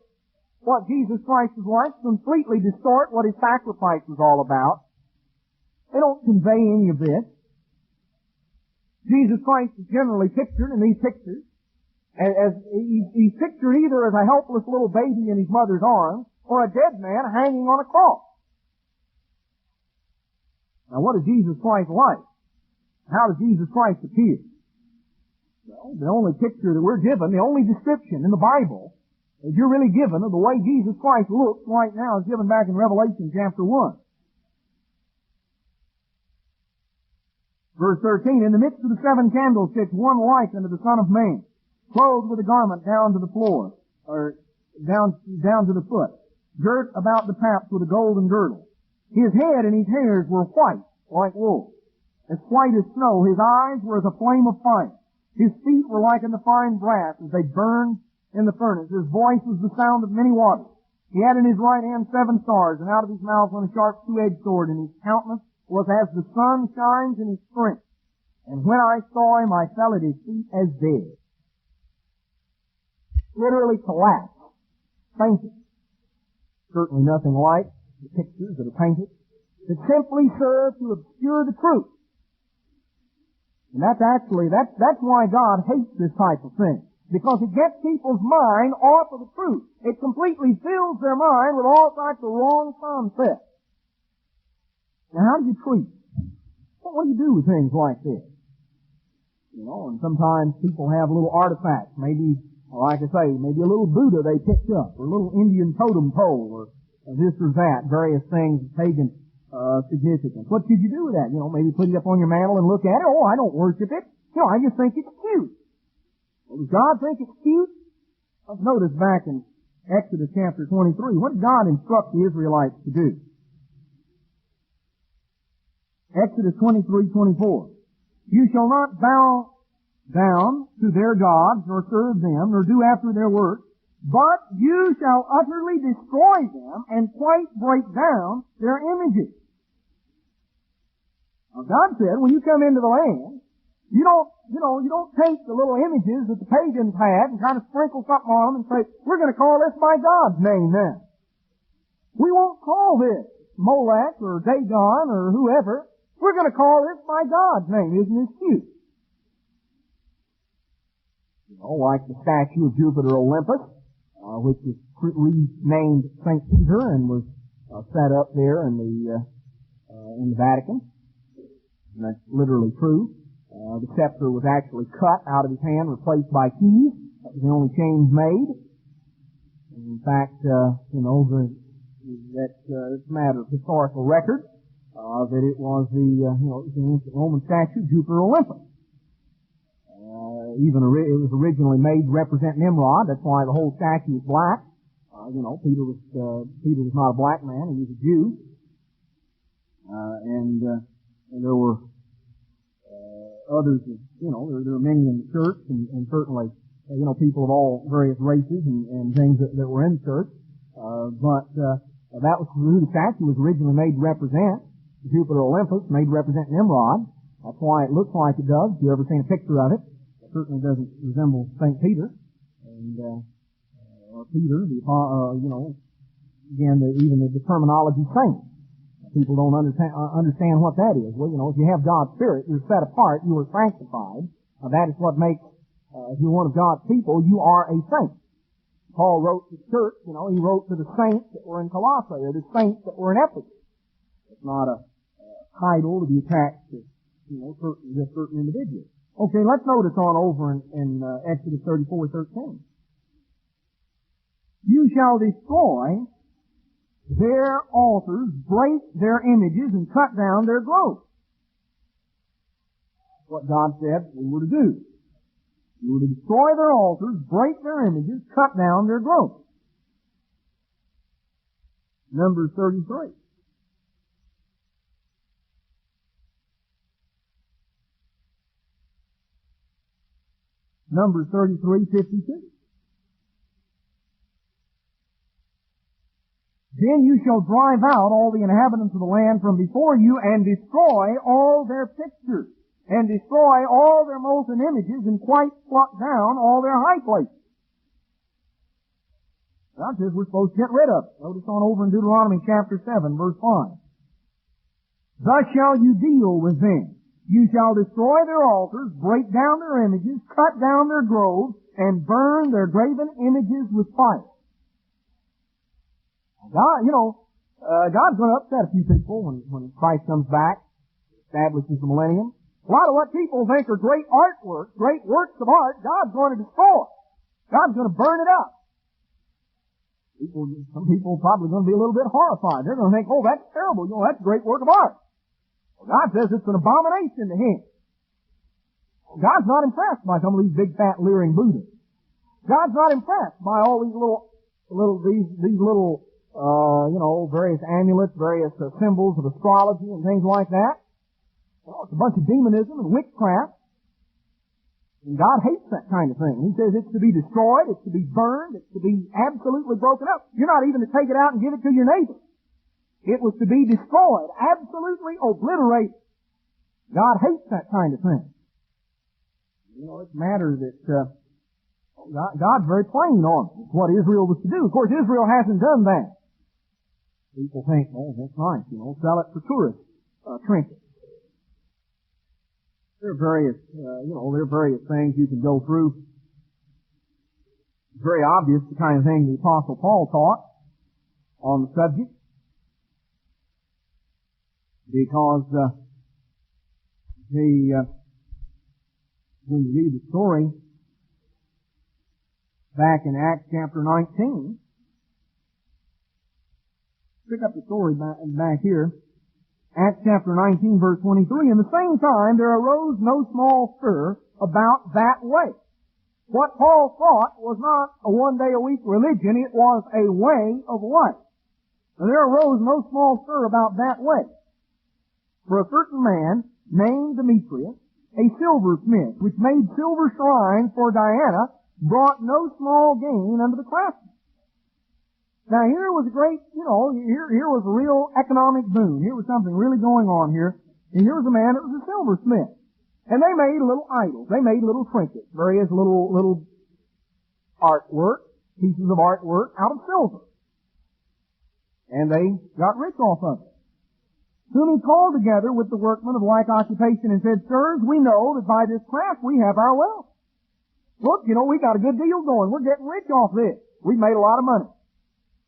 what Jesus Christ was like, completely distort what His sacrifice was all about. They don't convey any of this. Jesus Christ is generally pictured in these pictures as he's pictured either as a helpless little baby in his mother's arms or a dead man hanging on a cross. Now, what is Jesus Christ like? How does Jesus Christ appear? Well, the only picture that we're given, the only description in the Bible that you're really given of the way Jesus Christ looks right now is given back in Revelation chapter 1. Verse 13, in the midst of the seven candlesticks, one like unto the Son of Man, clothed with a garment down to the floor, or down to the foot, girt about the paps with a golden girdle. His head and his hairs were white, like wool, as white as snow. His eyes were as a flame of fire. His feet were like unto fine brass, as they burned in the furnace. His voice was the sound of many waters. He had in his right hand 7 stars, and out of his mouth went a sharp two-edged sword, and his countenance was as the sun shines in his strength. And when I saw him, I fell at his feet as dead. Literally collapsed. Fainted. Certainly nothing like the pictures that are painted that simply serve to obscure the truth. And that's why God hates this type of thing. Because it gets people's mind off of the truth. It completely fills their mind with all types of wrong concepts. Now, how do you treat? What do you do with things like this? And sometimes people have little artifacts, maybe, like I say, maybe a little Buddha they picked up, or a little Indian totem pole, or this or that, various things of pagan significance. What could you do with that? Maybe put it up on your mantle and look at it. Oh, I don't worship it. I just think it's cute. Well, does God think it's cute? Let's notice back in Exodus chapter 23, what did God instruct the Israelites to do? Exodus 23:24. You shall not bow down to their gods, nor serve them, nor do after their works, but you shall utterly destroy them and quite break down their images. Now God said, when you come into the land, you don't take the little images that the pagans had and kind of sprinkle something on them and say, we're going to call this by God's name now. We won't call this Molech or Dagon or whoever. We're going to call this by God's name. Isn't this cute? Like the statue of Jupiter Olympus, which was renamed St. Peter and was set up there in the Vatican. And that's literally true. The scepter was actually cut out of his hand, replaced by keys. That was the only change made. And in fact, it's a matter of historical record. That it was the ancient Roman statue, Jupiter Olympus. It was originally made to represent Nimrod. That's why the whole statue is black. Peter was not a black man; he was a Jew. And there were others. There were many in the church, and certainly people of all various races and things that were in the church. But that was who the statue was originally made to represent. Jupiter Olympus, made to represent Nimrod. That's why it looks like it does. If you've ever seen a picture of it, it certainly doesn't resemble St. Peter. And, Peter, again, even the terminology saint. People don't understand what that is. Well, if you have God's Spirit, you're set apart, you are sanctified. That is what makes, if you're one of God's people, you are a saint. Paul wrote to the church, he wrote to the saints that were in Colossae, or the saints that were in Ephesus. It's not a title to be attached to, certain individuals. Okay, let's notice on over in Exodus 34:13. You shall destroy their altars, break their images, and cut down their groves. That's what God said we were to do. We were to destroy their altars, break their images, cut down their groves. Numbers 33. Numbers 33:52. Then you shall drive out all the inhabitants of the land from before you and destroy all their pictures and destroy all their molten images and quite pluck down all their high places. God says we're supposed to get rid of it. Notice on over in Deuteronomy chapter 7, verse 5. Thus shall you deal with them. You shall destroy their altars, break down their images, cut down their groves, and burn their graven images with fire. God, God's going to upset a few people when Christ comes back, establishes the millennium. A lot of what people think are great artwork, great works of art, God's going to destroy. God's going to burn it up. Some people are probably going to be a little bit horrified. They're going to think, oh, that's terrible. That's a great work of art. Well, God says it's an abomination to Him. God's not impressed by some of these big, fat, leering Buddhas. God's not impressed by all these little various amulets, various symbols of astrology and things like that. Well, it's a bunch of demonism and witchcraft. And God hates that kind of thing. He says it's to be destroyed, it's to be burned, it's to be absolutely broken up. You're not even to take it out and give it to your neighbor. It was to be destroyed, absolutely obliterated. God hates that kind of thing. It's a matter that God's very plain on it. It's what Israel was to do. Of course, Israel hasn't done that. People think, oh, that's nice, sell it for tourist trinkets. There are various, things you can go through. It's very obvious the kind of thing the Apostle Paul taught on the subject. Because, when you read the story back in Acts chapter 19, pick up the story back here. Acts chapter 19 verse 23, in the same time there arose no small stir about that way. What Paul thought was not a one-day-a-week religion, it was a way of life. And there arose no small stir about that way. For a certain man named Demetrius, a silversmith, which made silver shrines for Diana, brought no small gain unto the craftsmen. Now here was a great, here was a real economic boom. Here was something really going on here. And here was a man that was a silversmith. And they made little idols. They made little trinkets, various little artwork, pieces of artwork out of silver. And they got rich off of it. Whom he called together with the workmen of like occupation and said, Sirs, we know that by this craft we have our wealth. Look, we got a good deal going. We're getting rich off this. We've made a lot of money.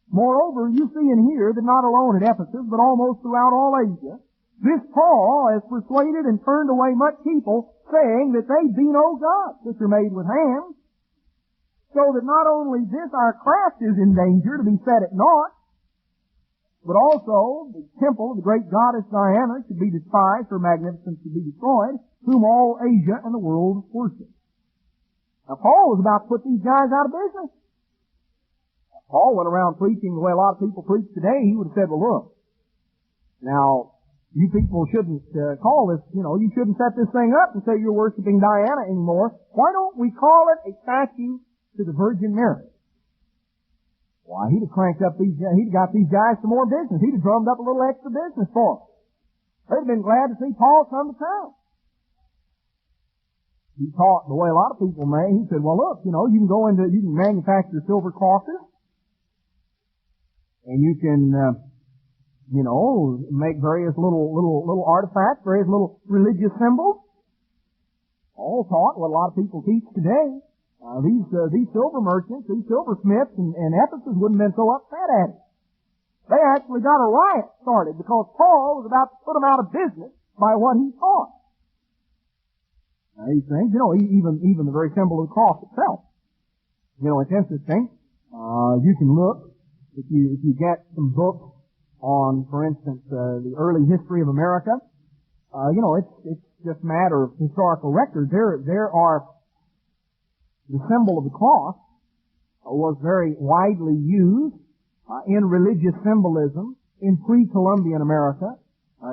Moreover, you see and hear that not alone at Ephesus, but almost throughout all Asia, this Paul has persuaded and turned away much people, saying that they be no gods, which are made with hands, so that not only this our craft is in danger to be set at naught, but also the temple of the great goddess Diana should be despised, her magnificence should be destroyed, whom all Asia and the world worship. Now Paul was about to put these guys out of business. Paul went around preaching the way a lot of people preach today. He would have said, well, look, now, you people shouldn't call this, you shouldn't set this thing up and say you're worshiping Diana anymore. Why don't we call it a statue to the Virgin Mary? Why, he'd have cranked up he'd have got these guys some more business. He'd have drummed up a little extra business for them. They'd have been glad to see Paul come to town. He taught the way a lot of people may. He said, well, look, you can manufacture silver crosses. And you can, make various little artifacts, various little religious symbols. All taught what a lot of people teach today. These silver merchants, these silversmiths in Ephesus wouldn't have been so upset at it. They actually got a riot started because Paul was about to put them out of business by what he taught. Now, these things, even the very symbol of the cross itself. It's interesting. You can look, if you get some books on, for instance, the early history of America, it's just a matter of historical record. There are, the symbol of the cross was very widely used in religious symbolism in pre-Columbian America.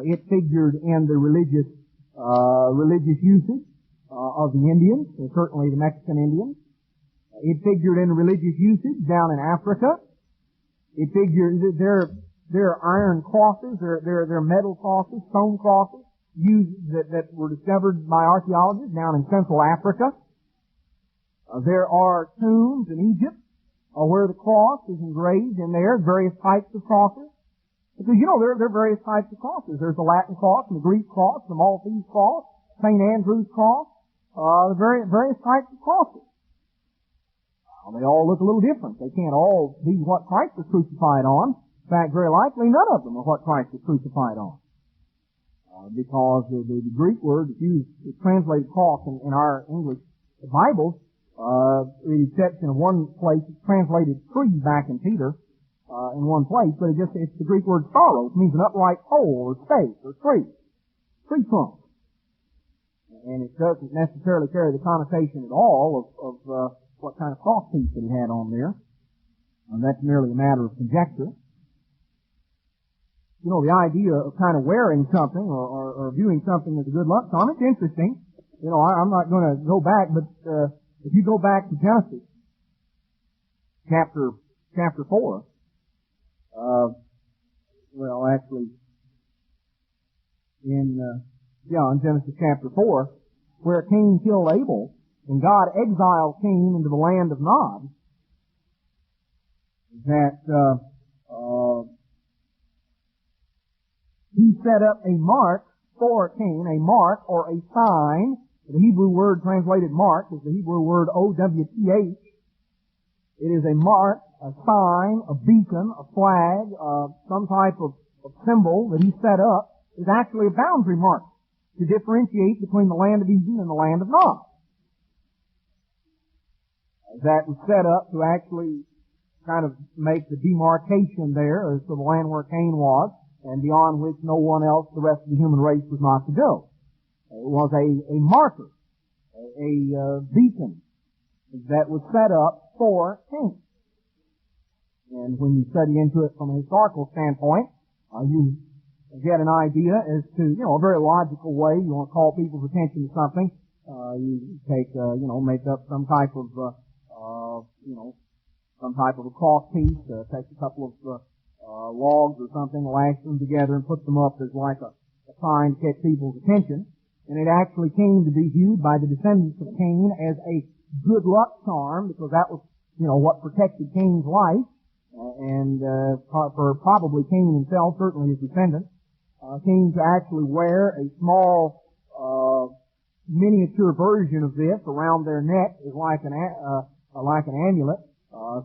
It figured in the religious usage of the Indians, and certainly the Mexican Indians. It figured in religious usage down in Africa. It figured there are iron crosses, there are metal crosses, stone crosses used that were discovered by archaeologists down in Central Africa. There are tombs in Egypt where the cross is engraved in there, various types of crosses. Because there are various types of crosses. There's the Latin cross and the Greek cross, the Maltese cross, St. Andrew's cross, the various types of crosses. They all look a little different. They can't all be what Christ was crucified on. In fact, very likely none of them are what Christ was crucified on. Because the Greek word that's used, is translated cross in our English Bibles, with the exception of one place, it's translated tree back in Peter, in one place, but it's the Greek word sorrow, which means an upright pole or stake or tree trunk. And it doesn't necessarily carry the connotation at all of what kind of cross piece that it had on there. And that's merely a matter of conjecture. The idea of kind of wearing something or viewing something as a good luck charm, it's interesting. I'm not going to go back, but if you go back to Genesis, chapter 4, in Genesis chapter 4, where Cain killed Abel, and God exiled Cain into the land of Nod, that he set up a mark for Cain, a mark or a sign. The Hebrew word translated mark is the Hebrew word O-W-T-H. It is a mark, a sign, a beacon, a flag, some type of symbol that he set up. Is actually a boundary mark to differentiate between the land of Eden and the land of Nod. That was set up to actually kind of make the demarcation there as to the land where Cain was, and beyond which no one else, the rest of the human race, was not to go. It was a marker, a beacon that was set up for Cain. And when you study into it from a historical standpoint, you get an idea as to, a very logical way. You want to call people's attention to something. You take, make up some type of, some type of a cross piece, take a couple of, logs or something, lash them together and put them up as like a sign to catch people's attention. And it actually came to be viewed by the descendants of Cain as a good luck charm, because that was, what protected Cain's life. And for probably Cain himself, certainly his descendants, came to actually wear a small miniature version of this around their neck as like an amulet,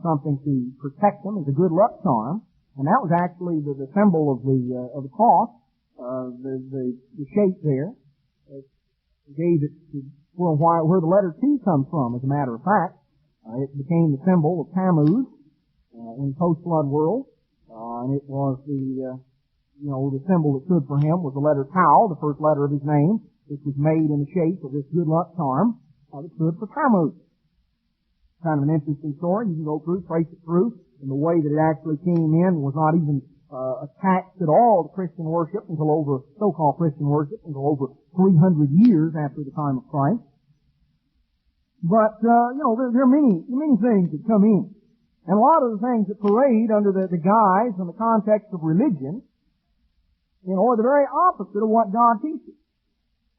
something to protect them as a good luck charm. And that was actually the symbol of the cross, the shape there. It gave it to where the letter T comes from, as a matter of fact. It became the symbol of Tammuz in post-flood world, and it was the symbol that stood for him was the letter Tau, the first letter of his name, which was made in the shape of this good luck charm that stood for Tammuz. Kind of an interesting story. You can go through, trace it through, and the way that it actually came in was not even attached at all to Christian worship until over, so-called Christian worship, until over 300 years after the time of Christ. But, there are many things that come in. And a lot of the things that parade under the guise and the context of religion, are the very opposite of what God teaches.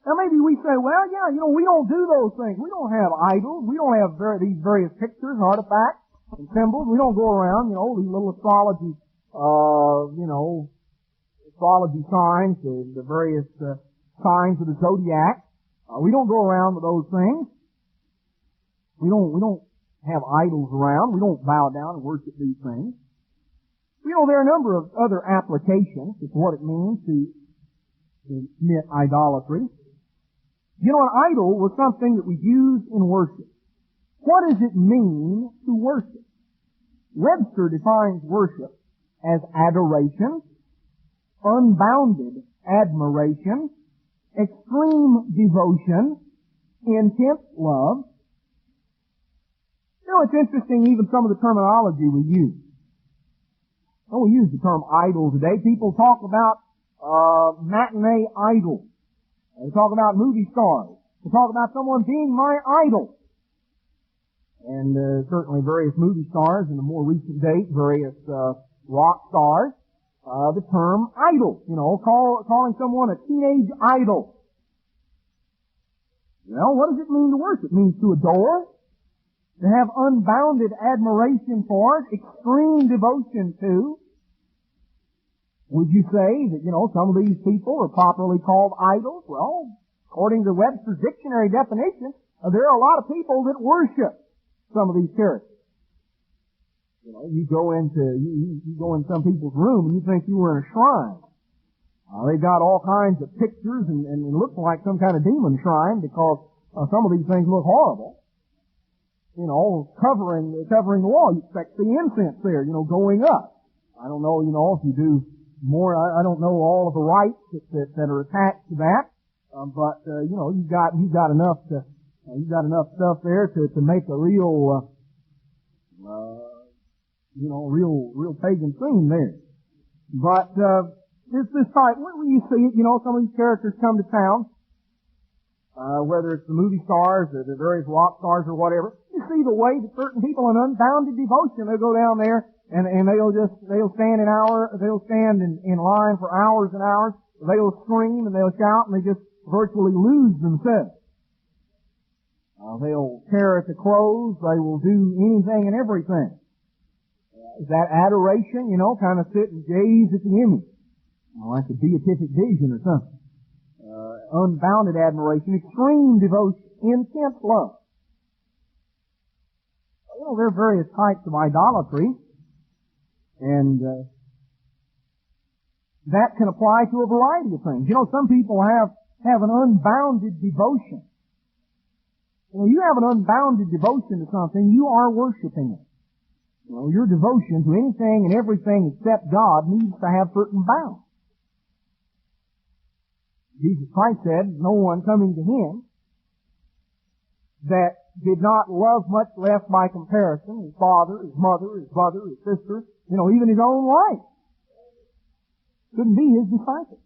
Now maybe we say, well, we don't do those things. We don't have idols. We don't have these various pictures and artifacts and symbols. We don't go around, these little astrology, astrology signs, the various signs of the zodiac. We don't go around with those things. We don't have idols around. We don't bow down and worship these things. You know, there are a number of other applications to what it means to commit idolatry. You know, an idol was something that we use in worship. What does it mean to worship? Webster defines worship as adoration, unbounded admiration, extreme devotion, intense love. You know, it's interesting even some of the terminology we use. When we use the term idol today, people talk about matinee idols. They talk about movie stars. They talk about someone being my idol. And certainly various movie stars in the more recent date, various rock stars, the term idol. You know, calling someone a teenage idol. Well, what does it mean to worship? It means to adore, to have unbounded admiration for, extreme devotion to. Would you say that, you know, some of these people are properly called idols? Well, according to Webster's dictionary definition, there are a lot of people that worship some of these characters. You know, you go in some people's room and you think you were in a shrine. They've got all kinds of pictures and it looks like some kind of demon shrine because some of these things look horrible. You know, covering the wall. You expect the incense there, you know, going up. I don't know, you know, if you do more, I don't know all of the rites that are attached to that, but you know, you've got enough stuff there to make a real, you know, real pagan scene there. But this type, when you see it, you know, some of these characters come to town, whether it's the movie stars or the various rock stars or whatever. You see the way that certain people in unbounded devotion, they'll go down there and they'll stand in line for hours and hours. They'll scream and they'll shout and they just virtually lose themselves. They'll tear at the clothes. They will do anything and everything. Is that adoration? You know, kind of sit and gaze at the image. Like a beatific vision or something. Unbounded admiration, extreme devotion, intense love. You know, there are various types of idolatry, and that can apply to a variety of things. You know, some people have an unbounded devotion. You know, you have an unbounded devotion to something, you are worshiping it. You know, your devotion to anything and everything except God needs to have certain bounds. Jesus Christ said, no one coming to Him that did not love much less by comparison his father, his mother, his brother, his sister, you know, even his own wife, couldn't be His disciple.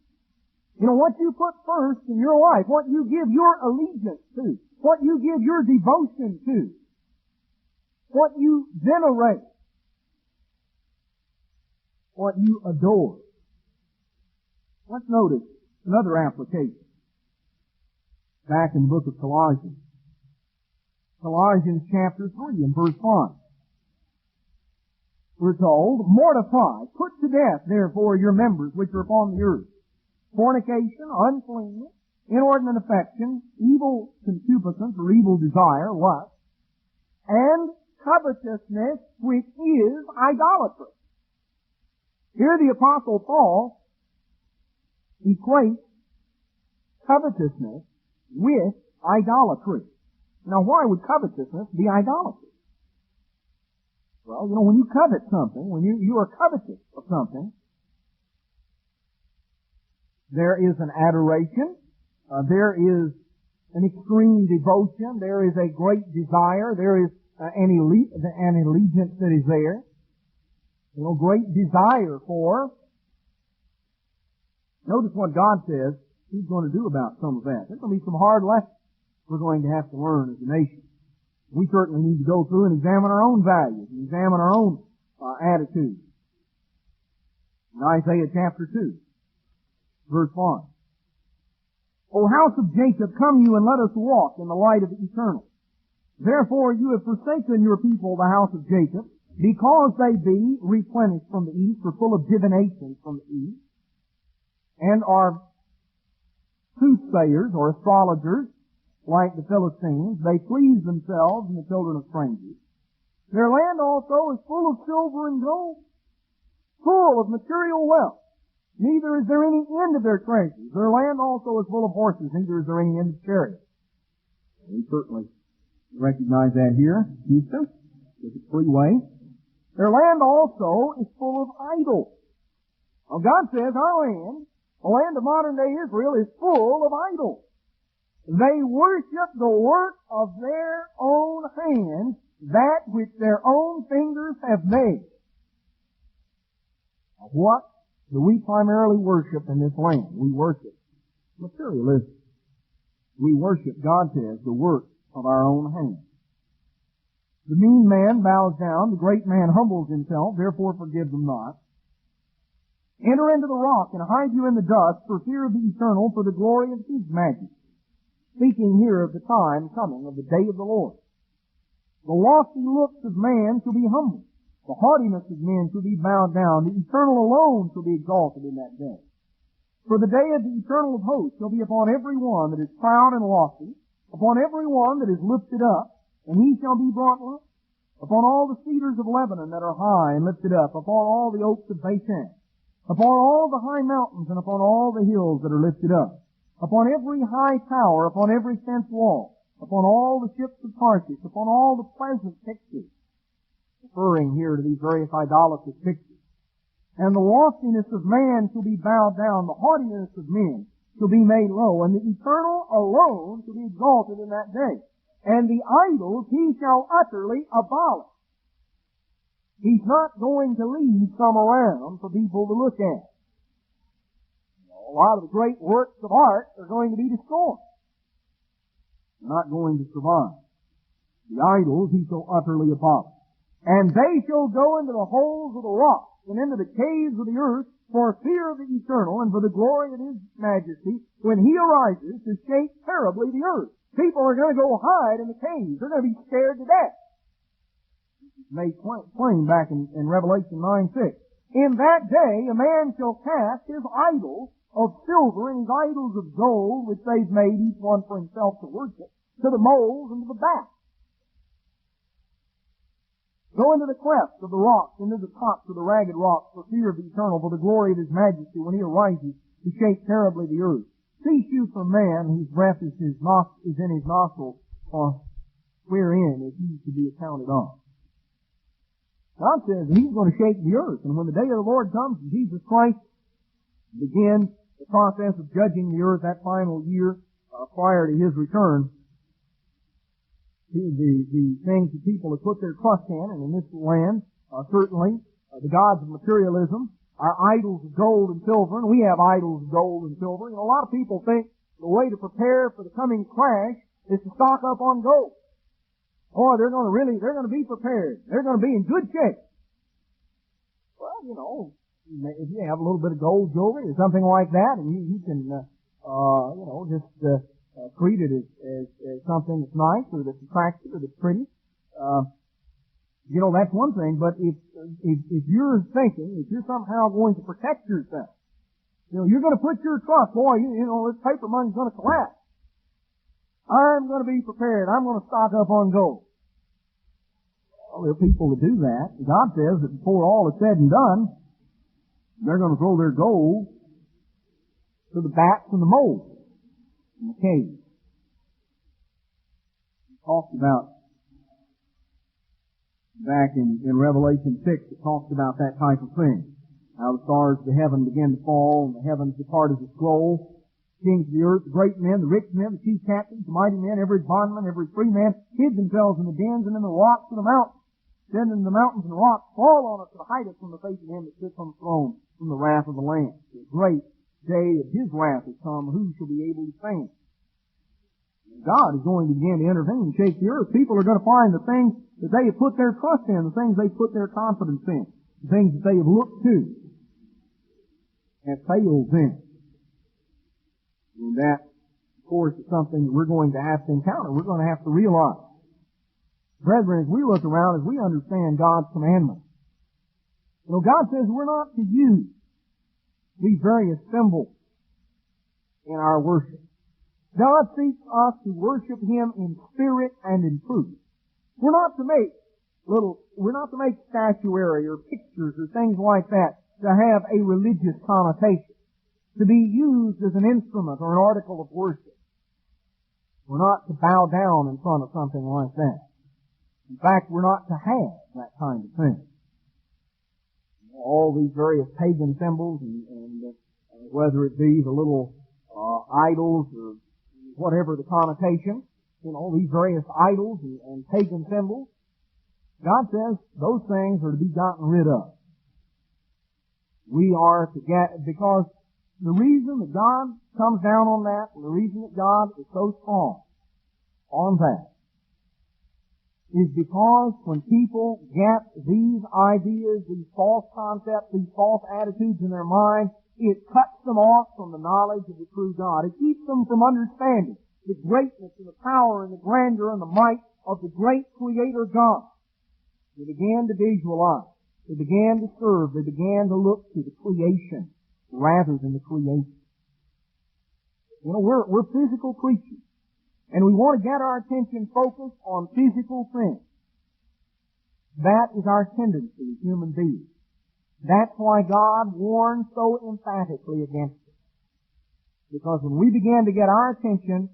You know, what you put first in your life, what you give your allegiance to, what you give your devotion to, what you venerate, what you adore. Let's notice another application. Back in the book of Colossians. Colossians chapter 3 and verse 5. We're told, mortify, put to death, therefore, your members which are upon the earth. Fornication, uncleanness, inordinate affection, evil concupiscence or evil desire, lust, and covetousness, which is idolatry. Here the Apostle Paul equates covetousness with idolatry. Now, why would covetousness be idolatry? Well, you know, when you covet something, when you are covetous of something, there is an adoration, there is an extreme devotion, there is a great desire, there is an allegiance that is there. You know, great desire for. Notice what God says He's going to do about some of that. There's going to be some hard lessons we're going to have to learn as a nation. We certainly need to go through and examine our own values and examine our own attitudes. In Isaiah chapter 2, verse 1. O house of Jacob, come you and let us walk in the light of the eternal. Therefore you have forsaken your people, the house of Jacob, because they be replenished from the east, or full of divinations from the east, and are soothsayers or astrologers, like the Philistines. They please themselves and the children of strangers. Their land also is full of silver and gold, full of material wealth. Neither is there any end of their treasures. Their land also is full of horses, neither is there any end of chariots. We certainly recognize that here, Houston, with the freeway. Their land also is full of idols. Now God says our land, the land of modern day Israel, is full of idols. They worship the work of their own hands, that which their own fingers have made. Now, what do we primarily worship in this land? We worship materialism. We worship, God says, the work of our own hands. The mean man bows down, the great man humbles himself, therefore forgive them not. Enter into the rock and hide you in the dust for fear of the eternal, for the glory of his majesty. Speaking here of the time coming of the day of the Lord. The lofty looks of man shall be humbled. The haughtiness of men shall be bowed down. The eternal alone shall be exalted in that day. For the day of the eternal of hosts shall be upon every one that is proud and lofty, upon every one that is lifted up, and he shall be brought low. Upon all the cedars of Lebanon that are high and lifted up, upon all the oaks of Bashan, upon all the high mountains, and upon all the hills that are lifted up, upon every high tower, upon every fenced wall, upon all the ships of Tarshish, upon all the pleasant pictures, referring here to these various idolatrous pictures. And the loftiness of man shall be bowed down, the haughtiness of men shall be made low, and the eternal alone shall be exalted in that day. And the idols he shall utterly abolish. He's not going to leave some around for people to look at. A lot of the great works of art are going to be destroyed. They're not going to survive. The idols he shall utterly abolish. And they shall go into the holes of the rocks and into the caves of the earth for fear of the eternal and for the glory of his majesty when he arises to shake terribly the earth. People are going to go hide in the caves. They're going to be scared to death. It's made plain back in Revelation 9:6. In that day a man shall cast his idols of silver and his idols of gold, which they've made each one for himself to worship, to the moles and to the bats. Go into the clefts of the rocks, into the tops of the ragged rocks, for fear of the eternal, for the glory of his majesty, when he arises to shake terribly the earth. Cease you from man, whose breath is in his nostrils, for wherein is he to be accounted of. God says he's going to shake the earth, and when the day of the Lord comes, Jesus Christ begins the process of judging the earth that final year prior to his return. The things that people have put their trust in, and in this land, certainly, the gods of materialism, our idols of gold and silver, and we have idols of gold and silver. You know, a lot of people think the way to prepare for the coming crash is to stock up on gold. Oh, they're going to be prepared. They're going to be in good shape. Well, you know, if you have a little bit of gold jewelry or something like that, and you can, treat it as something that's nice or that's attractive or that's pretty. That's one thing, but if you're thinking, if you're somehow going to protect yourself, you're going to put your trust, boy, this paper money's going to collapse. I'm going to be prepared. I'm going to stock up on gold. Well, there are people that do that. God says that before all is said and done, they're going to throw their gold to the bats and the moles in the cave. He talked about back in Revelation 6, it talks about that type of thing. How the stars of the heaven begin to fall, and the heavens depart as a scroll. Kings of the earth, the great men, the rich men, the chief captains, the mighty men, every bondman, every free man, hid themselves in the dens and in the rocks of the mountains. Then in the mountains and the rocks fall on us to hide us from the face of him that sits on the throne, from the wrath of the Lamb. The great day of his wrath has come. Who shall be able to stand? God is going to begin to intervene and shake the earth. People are going to find the things that they have put their trust in, the things they put their confidence in, the things that they have looked to, have failed in. And that, of course, is something that we're going to have to encounter. We're going to have to realize. Brethren, as we look around, as we understand God's commandments, God says we're not to use these various symbols in our worship. God seeks us to worship Him in spirit and in truth. We're not to make statuary or pictures or things like that to have a religious connotation, to be used as an instrument or an article of worship. We're not to bow down in front of something like that. In fact, we're not to have that kind of thing. All these various pagan symbols and whether it be the little idols or whatever the connotation, these various idols and pagan symbols, God says those things are to be gotten rid of. We are to get, because the reason that God comes down on that, and the reason that God is so strong on that, is because when people get these ideas, these false concepts, these false attitudes in their mind, it cuts them off from the knowledge of the true God. It keeps them from understanding the greatness and the power and the grandeur and the might of the great Creator God. They began to visualize. They began to serve. They began to look to the creation rather than the creation. We're physical creatures. And we want to get our attention focused on physical things. That is our tendency as human beings. That's why God warns so emphatically against it. Because when we begin to get our attention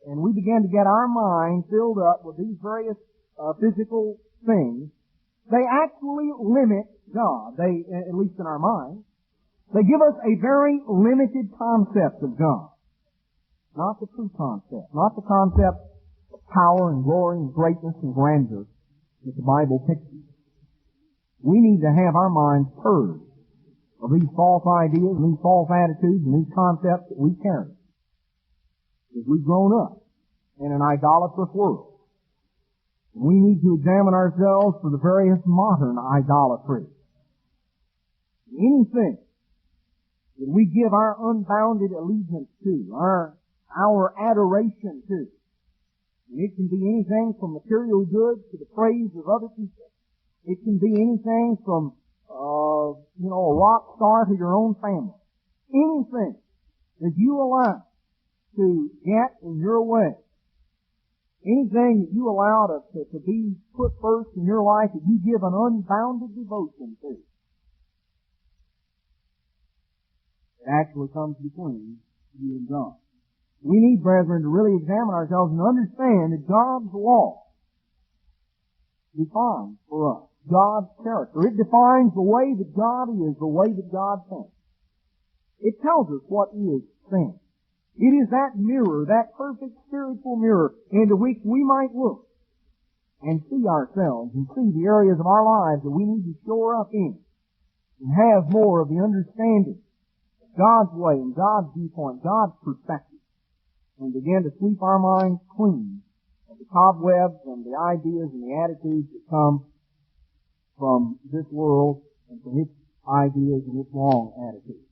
and we begin to get our mind filled up with these various physical things, they actually limit God. They, at least in our mind, they give us a very limited concept of God. Not the true concept. Not the concept of power and glory and greatness and grandeur that the Bible pictures. We need to have our minds purged of these false ideas and these false attitudes and these concepts that we carry. Because we've grown up in an idolatrous world. We need to examine ourselves for the various modern idolatries. Anything that we give our unbounded allegiance to, our adoration to. And it can be anything from material goods to the praise of other people. It can be anything from, a rock star to your own family. Anything that you allow to get in your way. Anything that you allow to be put first in your life that you give an unbounded devotion to. It actually comes between you and God. We need, brethren, to really examine ourselves and understand that God's law defines for us God's character. It defines the way that God is, the way that God thinks. It tells us what is sin. It is that mirror, that perfect spiritual mirror into which we might look and see ourselves and see the areas of our lives that we need to shore up in and have more of the understanding of God's way and God's viewpoint, God's perspective, and begin to sweep our minds clean of the cobwebs and the ideas and the attitudes that come from this world and from its ideas and its wrong attitudes.